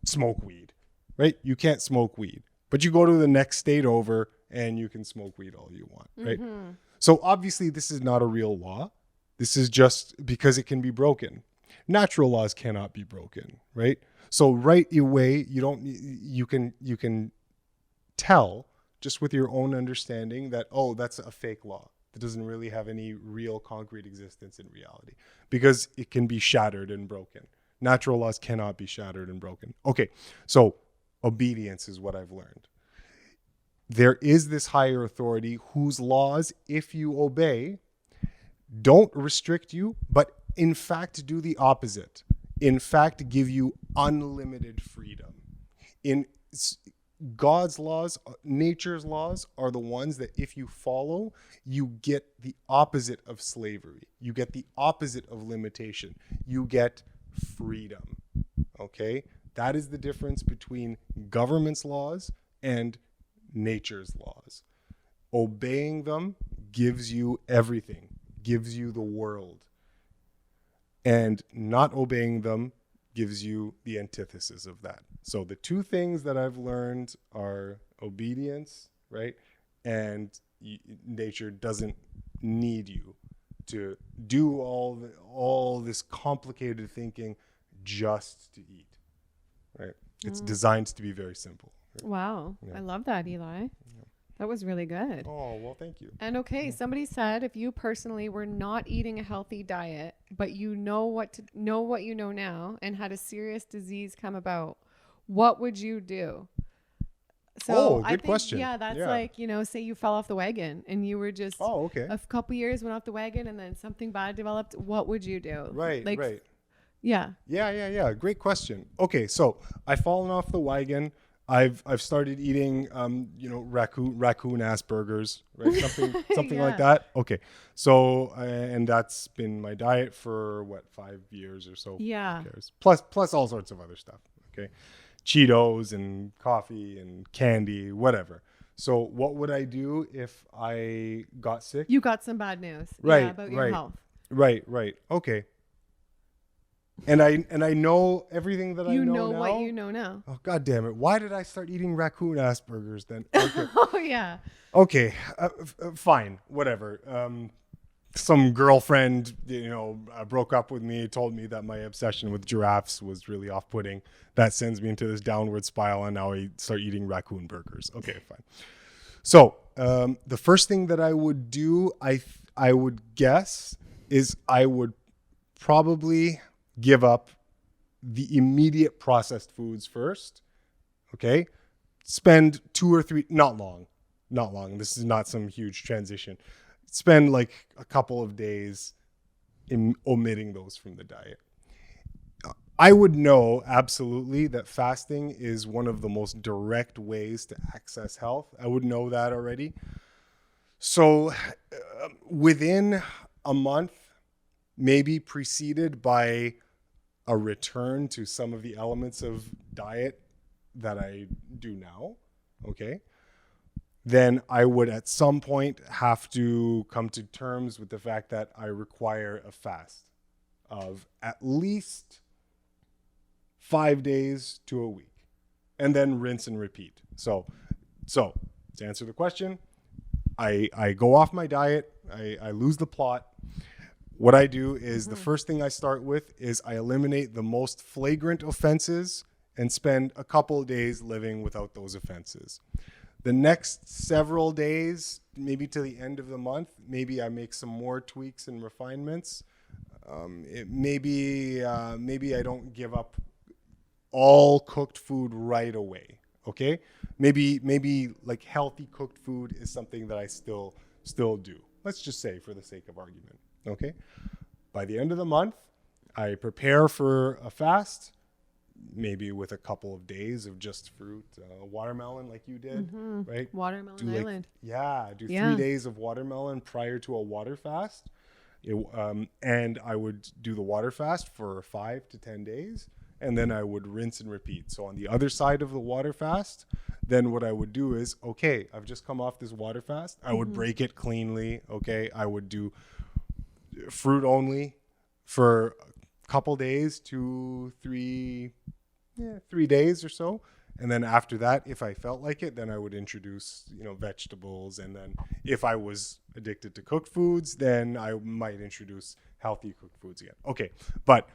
smoke weed, right? You can't smoke weed, but you go to the next state over and you can smoke weed all you want, right? Mm-hmm. So obviously this is not a real law. This is just because it can be broken. Natural laws cannot be broken, right? So right away, you can tell just with your own understanding that, oh, that's a fake law. That doesn't really have any real concrete existence in reality because it can be shattered and broken. Natural laws cannot be shattered and broken. Okay, so obedience is what I've learned. There is this higher authority whose laws, if you obey, don't restrict you, but in fact do the opposite. In fact, give you unlimited freedom. In God's laws, nature's laws are the ones that if you follow, you get the opposite of slavery. You get the opposite of limitation. You get freedom. Okay? That is the difference between government's laws and nature's laws. Obeying them gives you everything, gives you the world. And not obeying them gives you the antithesis of that. So the two things that I've learned are obedience, right? And nature doesn't need you to do all this complicated thinking just to eat, right? It's designed to be very simple. Right? Wow. Yeah. I love that, Eli. Yeah. That was really good. Oh, well, thank you. And okay, somebody said if you personally were not eating a healthy diet, but you know what you know now and had a serious disease come about, what would you do? So good question. Yeah, that's like, say you fell off the wagon and you were just a couple years went off the wagon and then something bad developed. What would you do? Right. Yeah. Yeah. Great question. Okay, so I've fallen off the wagon. I've started eating raccoon ass burgers, right? Something like that. Okay. So and that's been my diet for 5 years or so. Yeah. Plus all sorts of other stuff. Okay. Cheetos and coffee and candy, whatever. So what would I do if I got sick? You got some bad news. Right. About your health. Right. Okay. And I know everything that I know now. You know what you know now. Oh, God damn it. Why did I start eating raccoon ass burgers then? Okay. Oh, yeah. Okay. Fine. Whatever. Some girlfriend, broke up with me, told me that my obsession with giraffes was really off-putting. That sends me into this downward spiral, and now I start eating raccoon burgers. Okay, fine. So the first thing that I would do, I would guess, is I would probably give up the immediate processed foods first. Okay. Spend 2 or 3, not long. This is not some huge transition. spend like a couple of days in omitting those from the diet. I would know absolutely that fasting is one of the most direct ways to access health. I would know that already. So within a month, maybe preceded by a return to some of the elements of diet that I do now, okay, then I would at some point have to come to terms with the fact that I require a fast of at least 5 days to a week, and then rinse and repeat. So to answer the question, I go off my diet, I lose the plot. What I do is the first thing I start with is I eliminate the most flagrant offenses and spend a couple of days living without those offenses. The next several days, maybe to the end of the month, maybe I make some more tweaks and refinements. Maybe I don't give up all cooked food right away. Okay, maybe like healthy cooked food is something that I still do. Let's just say, for the sake of argument. Okay, by the end of the month, I prepare for a fast, maybe with a couple of days of just fruit, watermelon, like you did, right? Watermelon Island. Do 3 days of watermelon prior to a water fast, and I would do the water fast for 5 to 10 days. And then I would rinse and repeat. So on the other side of the water fast, then what I would do is, okay, I've just come off this water fast. I would break it cleanly. Okay, I would do fruit only for a couple days, 2, 3 days or so. And then after that, if I felt like it, then I would introduce, vegetables. And then if I was addicted to cooked foods, then I might introduce healthy cooked foods again. Okay, but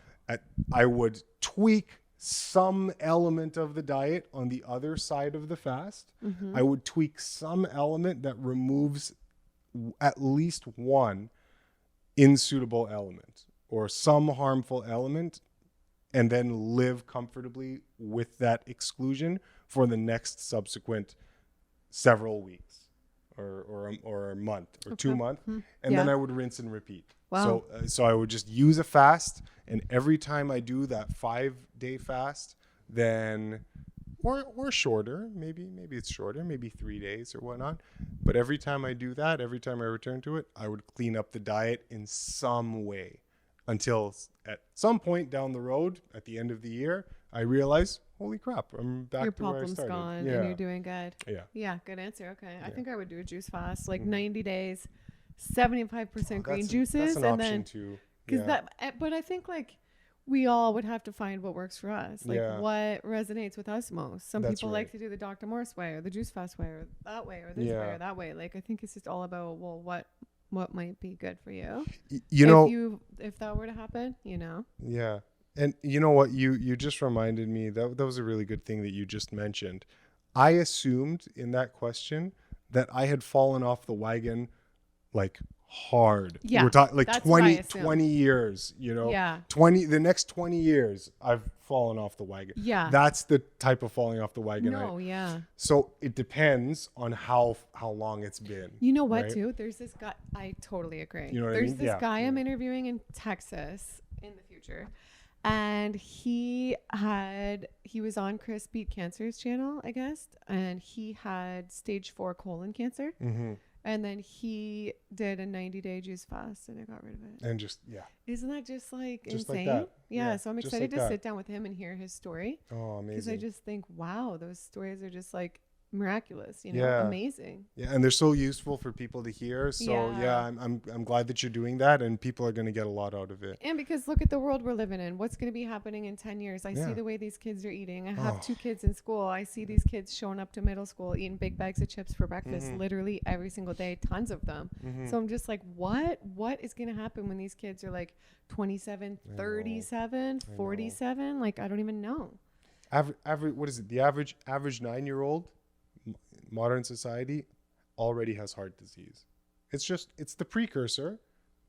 I would tweak some element of the diet on the other side of the fast. I would tweak some element that removes at least one insuitable element or some harmful element, and then live comfortably with that exclusion for the next subsequent several weeks or a month or 2 months. And then I would rinse and repeat. Wow. So I would just use a fast, and every time I do that 5-day fast, then or shorter, maybe it's shorter, maybe 3 days or whatnot. But every time I do that, every time I return to it, I would clean up the diet in some way until at some point down the road, at the end of the year, I realize, holy crap, I'm back to where I started. Your problem's gone and you're doing good. Yeah, good answer. Okay. Yeah. I think I would do a juice fast, like 90 days. 75% green juices, that's an and option then too. But I think like we all would have to find what works for us, like what resonates with us most. Some people like to do the Dr. Morse way or the juice fast way or that way or this way or that way. Like I think it's just all about what might be good for you. If that were to happen, Yeah. And you know what, you just reminded me that was a really good thing that you just mentioned. I assumed in that question that I had fallen off the wagon like hard. Yeah, we're talking like 20 years, the next 20 years I've fallen off the wagon. Yeah, that's the type of falling off the wagon. So it depends on how long it's been. You know what, too, there's this guy, I totally agree. There's this guy I'm interviewing in Texas in the future, and he was on Chris Beat Cancer's channel, I guess, and he had stage 4 colon cancer. And then he did a 90-day juice fast, and I got rid of it. And isn't that just like just insane? Like that. Yeah, so I'm excited to sit down with him and hear his story. Oh, amazing! Because I just think, wow, those stories are just like miraculous, amazing. Yeah, and they're so useful for people to hear. So I'm glad that you're doing that, and people are going to get a lot out of it. And because look at the world we're living in. What's going to be happening in 10 years? I see the way these kids are eating. I have 2 kids in school. I see these kids showing up to middle school eating big bags of chips for breakfast, literally every single day, tons of them. So I'm just like, what is going to happen when these kids are like 27, 37, 47? Like, I don't even know. Average, what is it? The average 9-year-old modern society already has heart disease. It's the precursor.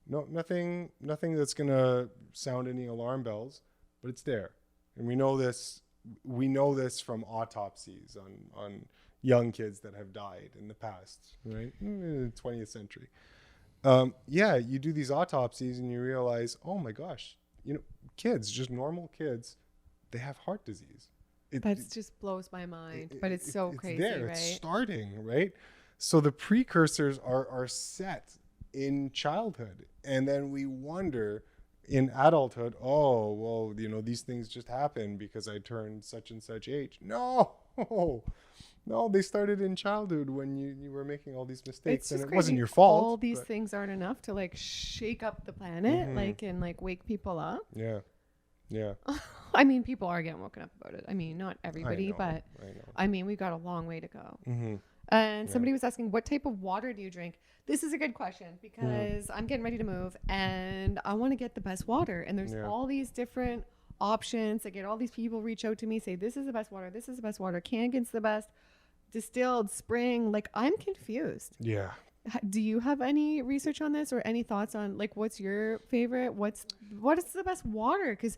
Nothing that's gonna sound any alarm bells, but it's there. And we know this from autopsies on young kids that have died in the past, right? In the 20th century. Yeah, you do these autopsies and you realize, oh my gosh, kids, just normal kids, they have heart disease. That just blows my mind, but it's so crazy, there, right? It's starting, right? So the precursors are set in childhood, and then we wonder in adulthood, oh, well, these things just happen because I turned such and such age. No, they started in childhood when you were making all these mistakes, and it wasn't your fault. All these things aren't enough to like shake up the planet, and wake people up. Yeah. I mean, people are getting woken up about it. I mean, not everybody, but I know. I mean, we've got a long way to go. Mm-hmm. And somebody was asking, what type of water do you drink? This is a good question because I'm getting ready to move and I want to get the best water. And there's all these different options. I get all these people reach out to me, say, this is the best water. This is the best water. Kangen's the best. Distilled, spring. Like, I'm confused. Yeah. Do you have any research on this or any thoughts on what's your favorite? What is the best water? Because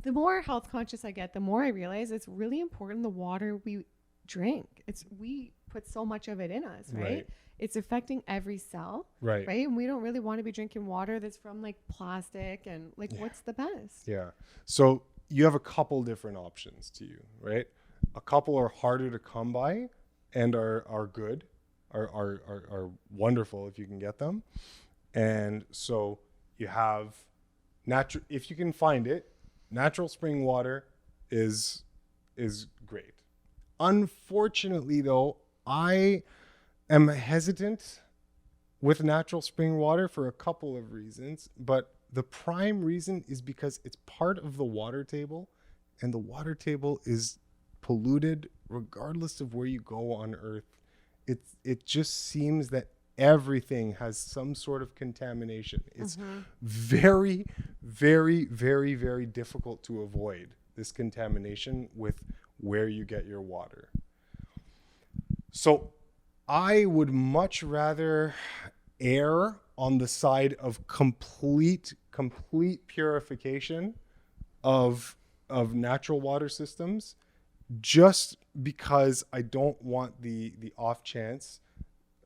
the more health conscious I get, the more I realize it's really important the water we drink. We put so much of it in us, right? It's affecting every cell, right? And we don't really want to be drinking water that's from plastic and what's the best? Yeah. So you have a couple different options to you, right? A couple are harder to come by and are good. Are wonderful if you can get them. And so you have natural, if you can find it, natural spring water is great. Unfortunately though, I am hesitant with natural spring water for a couple of reasons, but the prime reason is because it's part of the water table, and the water table is polluted regardless of where you go on Earth. It just seems that everything has some sort of contamination. It's very, very, very, very difficult to avoid this contamination with where you get your water. So I would much rather err on the side of complete purification of natural water systems, just because I don't want the off chance,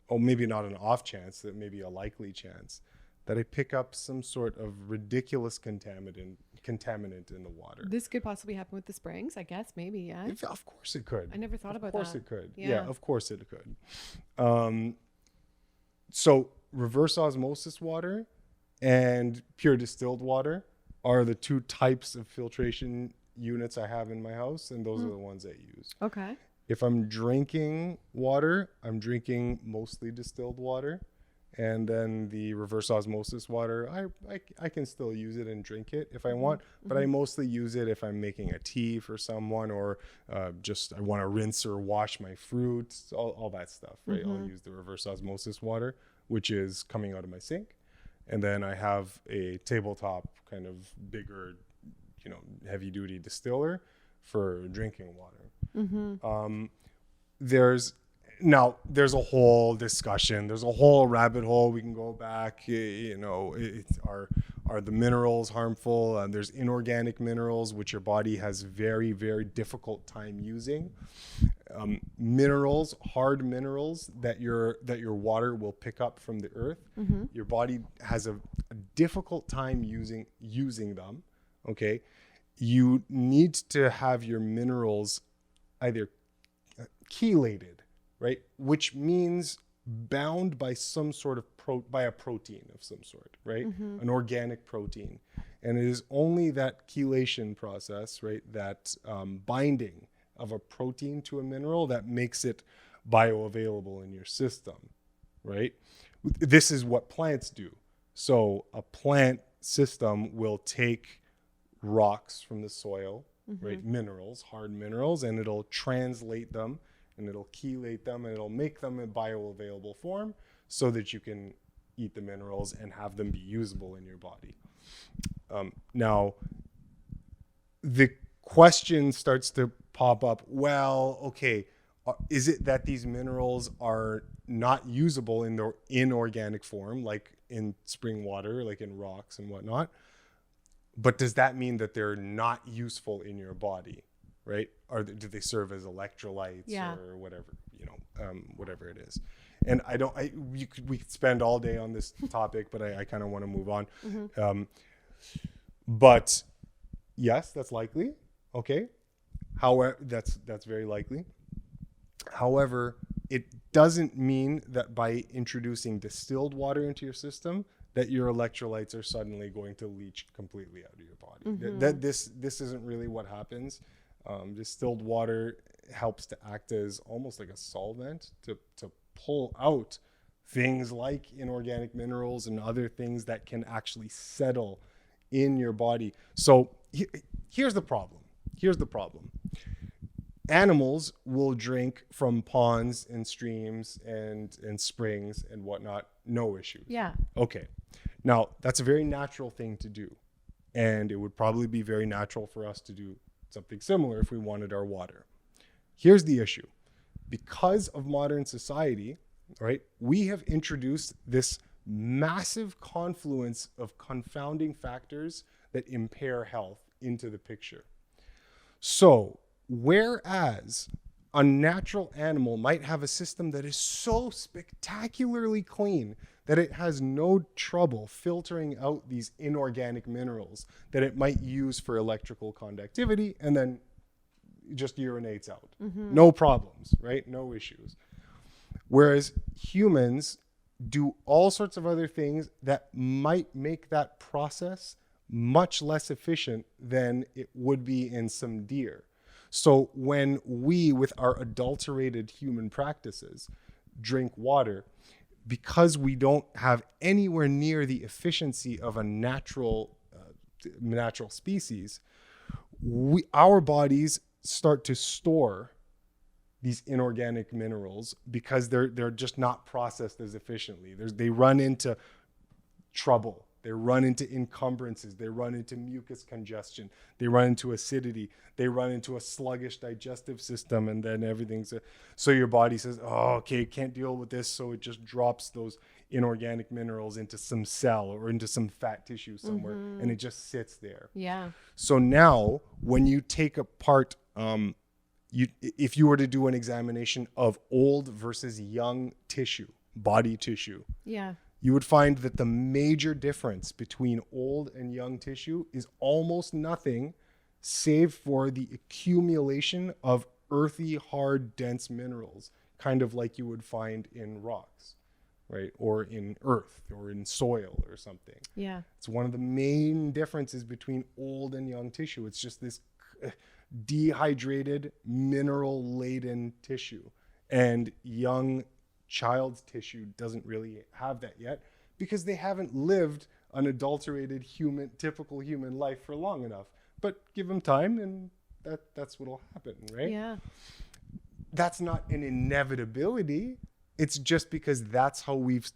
or maybe not an off chance, that maybe a likely chance, that I pick up some sort of ridiculous contaminant in the water. This could possibly happen with the springs, I guess, maybe, yeah? Of course it could. I never thought about that. Of course it could. Yeah, of course it could. So reverse osmosis water and pure distilled water are the two types of filtration units I have in my house, and those are the ones I use. Okay. If I'm drinking water, I'm drinking mostly distilled water, and then the reverse osmosis water, I can still use it and drink it if I want, but I mostly use it if I'm making a tea for someone, or just I want to rinse or wash my fruits, all that stuff, right? I'll use the reverse osmosis water, which is coming out of my sink, and then I have a tabletop kind of bigger, heavy duty distiller for drinking water. There's a whole discussion. There's a whole rabbit hole we can go back. Are the minerals harmful? There's inorganic minerals, which your body has very, very difficult time using. Minerals, hard minerals that your water will pick up from the earth. Your body has a difficult time using them. Okay, you need to have your minerals either chelated, right? Which means bound by some sort of by a protein of some sort, right? An organic protein. And it is only that chelation process, right? That binding of a protein to a mineral that makes it bioavailable in your system, right? This is what plants do. So a plant system will take rocks from the soil, right? Minerals, hard minerals, and it'll translate them, and it'll chelate them, and it'll make them in bioavailable form so that you can eat the minerals and have them be usable in your body. Now, the question starts to pop up, well, okay, is it that these minerals are not usable in their inorganic form, like in spring water, like in rocks and whatnot? But does that mean that they're not useful in your body? right? Do they serve as electrolytes or whatever, whatever it is? And we could spend all day on this topic, but I kind of want to move on. But yes, that's likely. Okay. However, that's very likely. However, it doesn't mean that by introducing distilled water into your system that your electrolytes are suddenly going to leach completely out of your body. This isn't really what happens. Distilled water helps to act as almost like a solvent to pull out things like inorganic minerals and other things that can actually settle in your body. So here's the problem. Animals will drink from ponds and streams and springs and whatnot, no issues. Yeah. Okay. Now, that's a very natural thing to do. And it would probably be very natural for us to do something similar if we wanted our water. Here's the issue. Because of modern society, right, we have introduced this massive confluence of confounding factors that impair health into the picture. So, whereas a natural animal might have a system that is so spectacularly clean that it has no trouble filtering out these inorganic minerals that it might use for electrical conductivity and then just urinates out. No problems, right? No issues. Whereas humans do all sorts of other things that might make that process much less efficient than it would be in some deer. So when we, with our adulterated human practices, drink water, because we don't have anywhere near the efficiency of a natural species, our bodies start to store these inorganic minerals because they're just not processed as efficiently. They run into trouble. They run into encumbrances. They run into mucus congestion. They run into acidity. They run into a sluggish digestive system, and then everything's so your body says, "Oh, okay, can't deal with this," so it just drops those inorganic minerals into some cell or into some fat tissue somewhere, and it just sits there. Yeah. So now, when you take apart, if you were to do an examination of old versus young tissue, body tissue, Yeah. you would find that the major difference between old and young tissue is almost nothing, save for the accumulation of earthy, hard, dense minerals, kind of like you would find in rocks, right? Or in earth or in soil or something. Yeah. It's one of the main differences between old and young tissue. It's just this dehydrated, mineral-laden tissue. And young child's tissue doesn't really have that yet because they haven't lived an adulterated typical human life for long enough. But give them time and that's what'll happen, right? Yeah. That's not an inevitability. It's just because that's how we've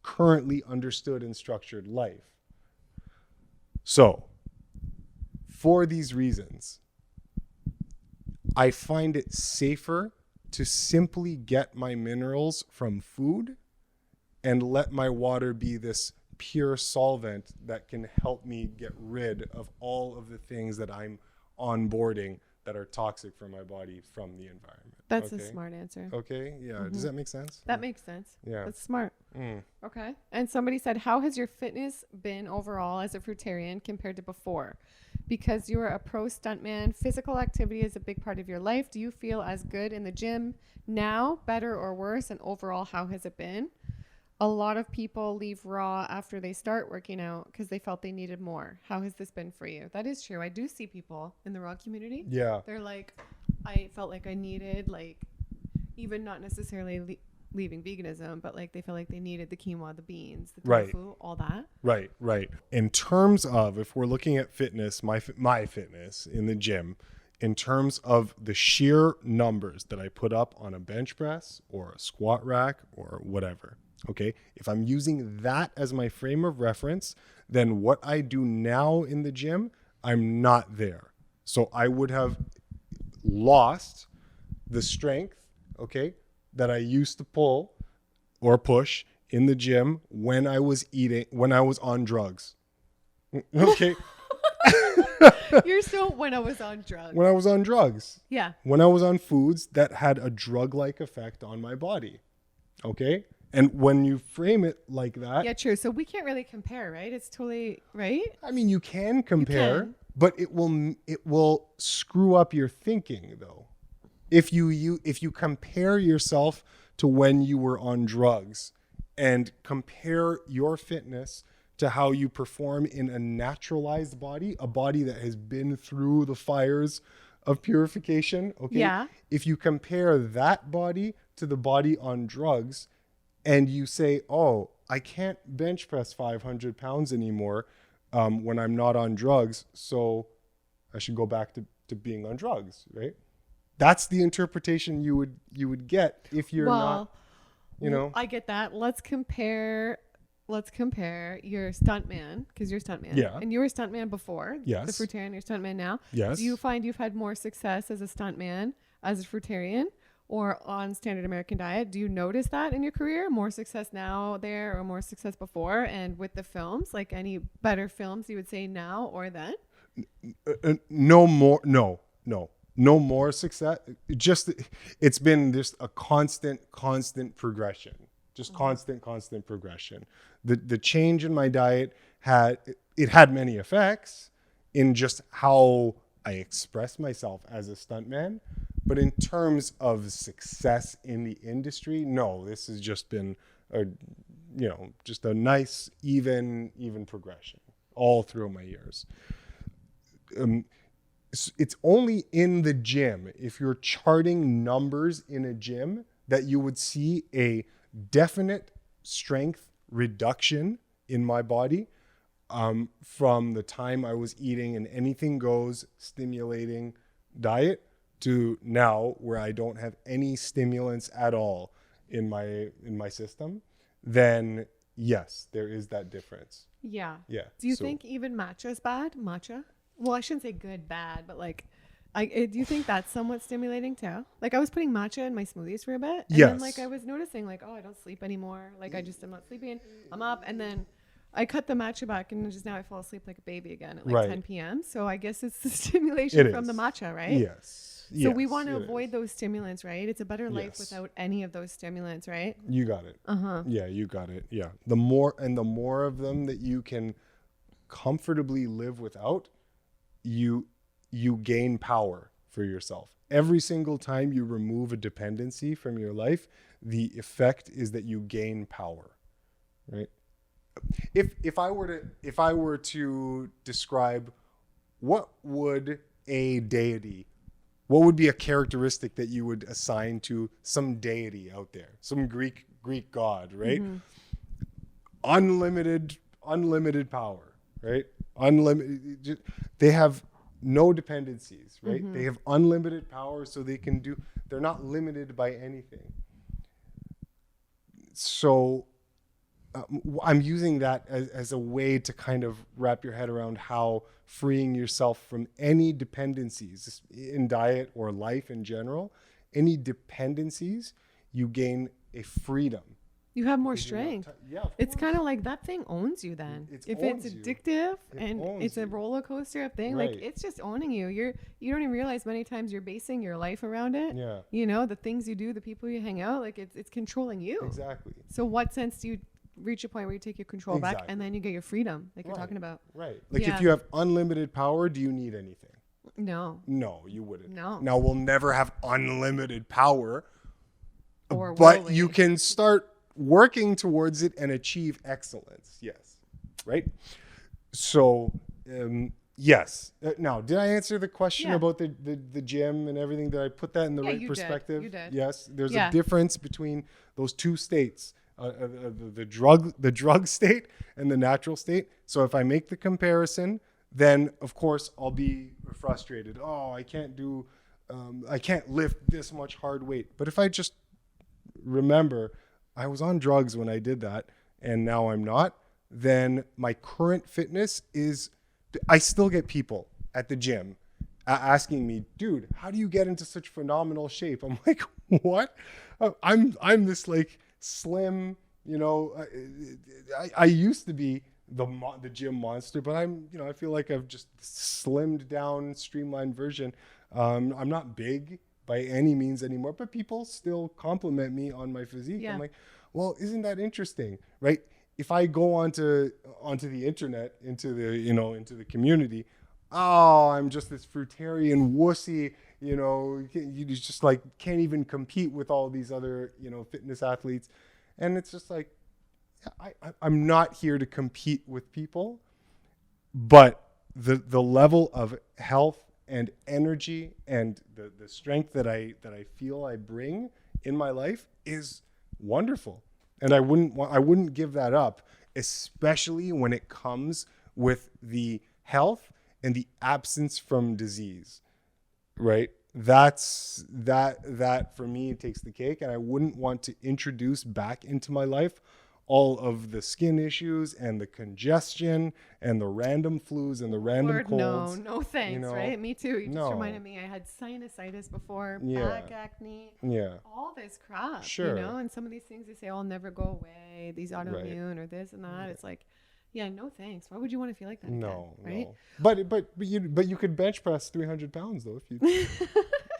currently understood and structured life. So, for these reasons, I find it safer to simply get my minerals from food and let my water be this pure solvent that can help me get rid of all of the things that I'm onboarding that are toxic for my body from the environment. That's a smart answer. Okay. Yeah. Does that make sense? That makes sense. Yeah. That's smart. Okay. And somebody said, how has your fitness been overall as a fruitarian compared to before? Because you are a pro stuntman, physical activity is a big part of your life. Do you feel as good in the gym now, better or worse? And overall, how has it been? A lot of people leave raw after they start working out because they felt they needed more. How has this been for you? That is true. I do see people in the raw community. Yeah. They're like, I felt like I needed, like, even not necessarily leaving veganism, but like they feel like they needed the quinoa, the beans, the tofu, all that. Right. In terms of, if we're looking at fitness, my fitness in the gym, in terms of the sheer numbers that I put up on a bench press or a squat rack or whatever, okay, if I'm using that as my frame of reference, then what I do now in the gym, I'm not there. So I would have lost the strength, okay, that I used to pull or push in the gym when I was on drugs. Okay. You're so when I was on drugs. When I was on drugs. Yeah. When I was on foods that had a drug-like effect on my body. Okay? And when you frame it like that. Yeah, true. So we can't really compare, right? It's totally right. I mean, you can compare, can. but it will screw up your thinking though. If you compare yourself to when you were on drugs and compare your fitness to how you perform in a naturalized body, a body that has been through the fires of purification, okay? Yeah. If you compare that body to the body on drugs and you say, oh, I can't bench press 500 pounds anymore when I'm not on drugs, so I should go back to being on drugs, right? That's the interpretation you would get if you're not, you know. I get that. Let's compare your stuntman, because you're a stuntman. Yeah. And you were a stuntman before. Yes. The Fruitarian, you're a stuntman now. Yes. Do you find you've had more success as a stuntman, as a Fruitarian, or on standard American diet? Do you notice that in your career? More success now there or more success before? And with the films, like any better films you would say now or then? No more success. It's been just a constant progression. Just constant progression. The change in my diet had many effects in just how I express myself as a stuntman. But in terms of success in the industry, no, this has just been just a nice, even progression all through my years. It's only in the gym, if you're charting numbers in a gym, that you would see a definite strength reduction in my body from the time I was eating an anything goes stimulating diet to now where I don't have any stimulants at all in my system. Then yes, there is that difference. Yeah. Yeah. Do you think even matcha is bad? Matcha? Well, I shouldn't say good, bad, but like, do you think that's somewhat stimulating too? Like I was putting matcha in my smoothies for a bit. And then like I was noticing like, oh, I don't sleep anymore. Like I just am not sleeping. I'm up. And then I cut the matcha back and just now I fall asleep like a baby again at like 10 p.m. So I guess it's the stimulation from the matcha, right? Yes. So we want to avoid those stimulants, right? It's a better life without any of those stimulants, right? You got it. Yeah, you got it. Yeah. The more of them that you can comfortably live without, you gain power for yourself. Every single time you remove a dependency from your life, the effect is that you gain power, right? If I were to describe what would be a characteristic that you would assign to some deity out there, some Greek god, right? Unlimited power, right? Unlimited. They have no dependencies, right? They have unlimited power, so they're not limited by anything. So I'm using that as a way to kind of wrap your head around how freeing yourself from any dependencies in diet or life in general, any dependencies, you gain a freedom. You have more strength. It's kind of like that thing owns you then. If it's addictive and it's a roller coaster of thing, like it's just owning you. You don't even realize many times you're basing your life around it. Yeah. You know, the things you do, the people you hang out, like it's controlling you. Exactly. So what sense do you reach a point where you take your control back and then you get your freedom like you're talking about? Right. Like if you have unlimited power, do you need anything? No. No, you wouldn't. No. Now we'll never have unlimited power, but you can start working towards it and achieve excellence. Yes. Right. So, yes. Now, did I answer the question about the gym and everything? Did I put that in the right perspective? You did. Yes. There's a difference between those two states, the drug state and the natural state. So if I make the comparison, then of course I'll be frustrated. Oh, I can't lift this much hard weight. But if I just remember, I was on drugs when I did that, and now I'm not, then my current fitness is, I still get people at the gym asking me, dude, how do you get into such phenomenal shape? I'm like, what? I'm this like slim, I used to be the gym monster, but I'm, I feel like I've just slimmed down, streamlined version. I'm not big by any means anymore, but people still compliment me on my physique. Yeah. I'm like, well, isn't that interesting, right? If I go onto the internet, into the community, oh, I'm just this fruitarian wussy, you just like can't even compete with all these other, fitness athletes. And it's just like, I'm not here to compete with people, but the level of health and energy and the strength that I feel I bring in my life is wonderful. And I wouldn't give that up, especially when it comes with the health and the absence from disease, right? That for me takes the cake, and I wouldn't want to introduce back into my life all of the skin issues and the congestion and the random flus and the random colds. No thanks, right? Me too. You just No. reminded me I had sinusitis before, Yeah. back acne, Yeah. all this crap, Sure. and some of these things they say, I'll never go away, these autoimmune or this and that. It's like, yeah, no thanks. Why would you want to feel like that No, again, right? no. But you could bench press 300 pounds though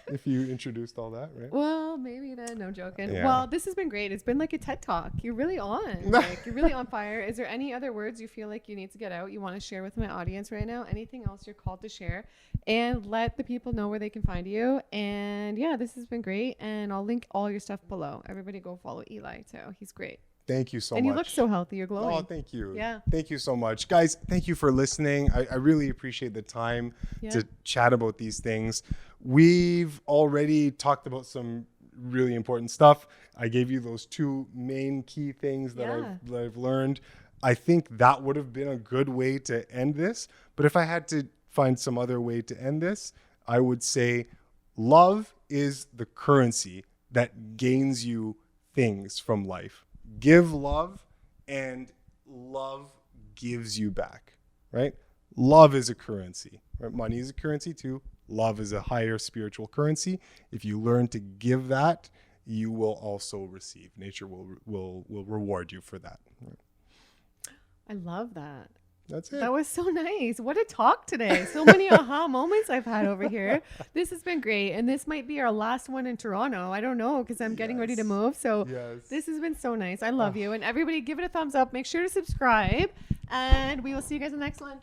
if you introduced all that, right? Well, maybe then. No joking. Yeah. Well, this has been great. It's been like a TED Talk. You're really on. Like, you're really on fire. Is there any other words you feel like you need to get out, you want to share with my audience right now? Anything else you're called to share? And let the people know where they can find you. And yeah, this has been great. And I'll link all your stuff below. Everybody go follow Eli too. He's great. Thank you so much. And you look so healthy. You're glowing. Oh, thank you. Yeah. Thank you so much. Guys, thank you for listening. I really appreciate the time to chat about these things. We've already talked about some really important stuff. I gave you those 2 main key things that I've learned. I think that would have been a good way to end this. But if I had to find some other way to end this, I would say love is the currency that gains you things from life. Give love, and love gives you back, right? Love is a currency, right? Money is a currency too. Love is a higher spiritual currency. If you learn to give that, you will also receive. Nature will reward you for that. Right? I love that. That's it. That was so nice. What a talk today. So many aha moments I've had over here. This has been great. And this might be our last one in Toronto. I don't know, because I'm getting ready to move. So this has been so nice. I love you. And everybody give it a thumbs up. Make sure to subscribe. And we will see you guys in the next one.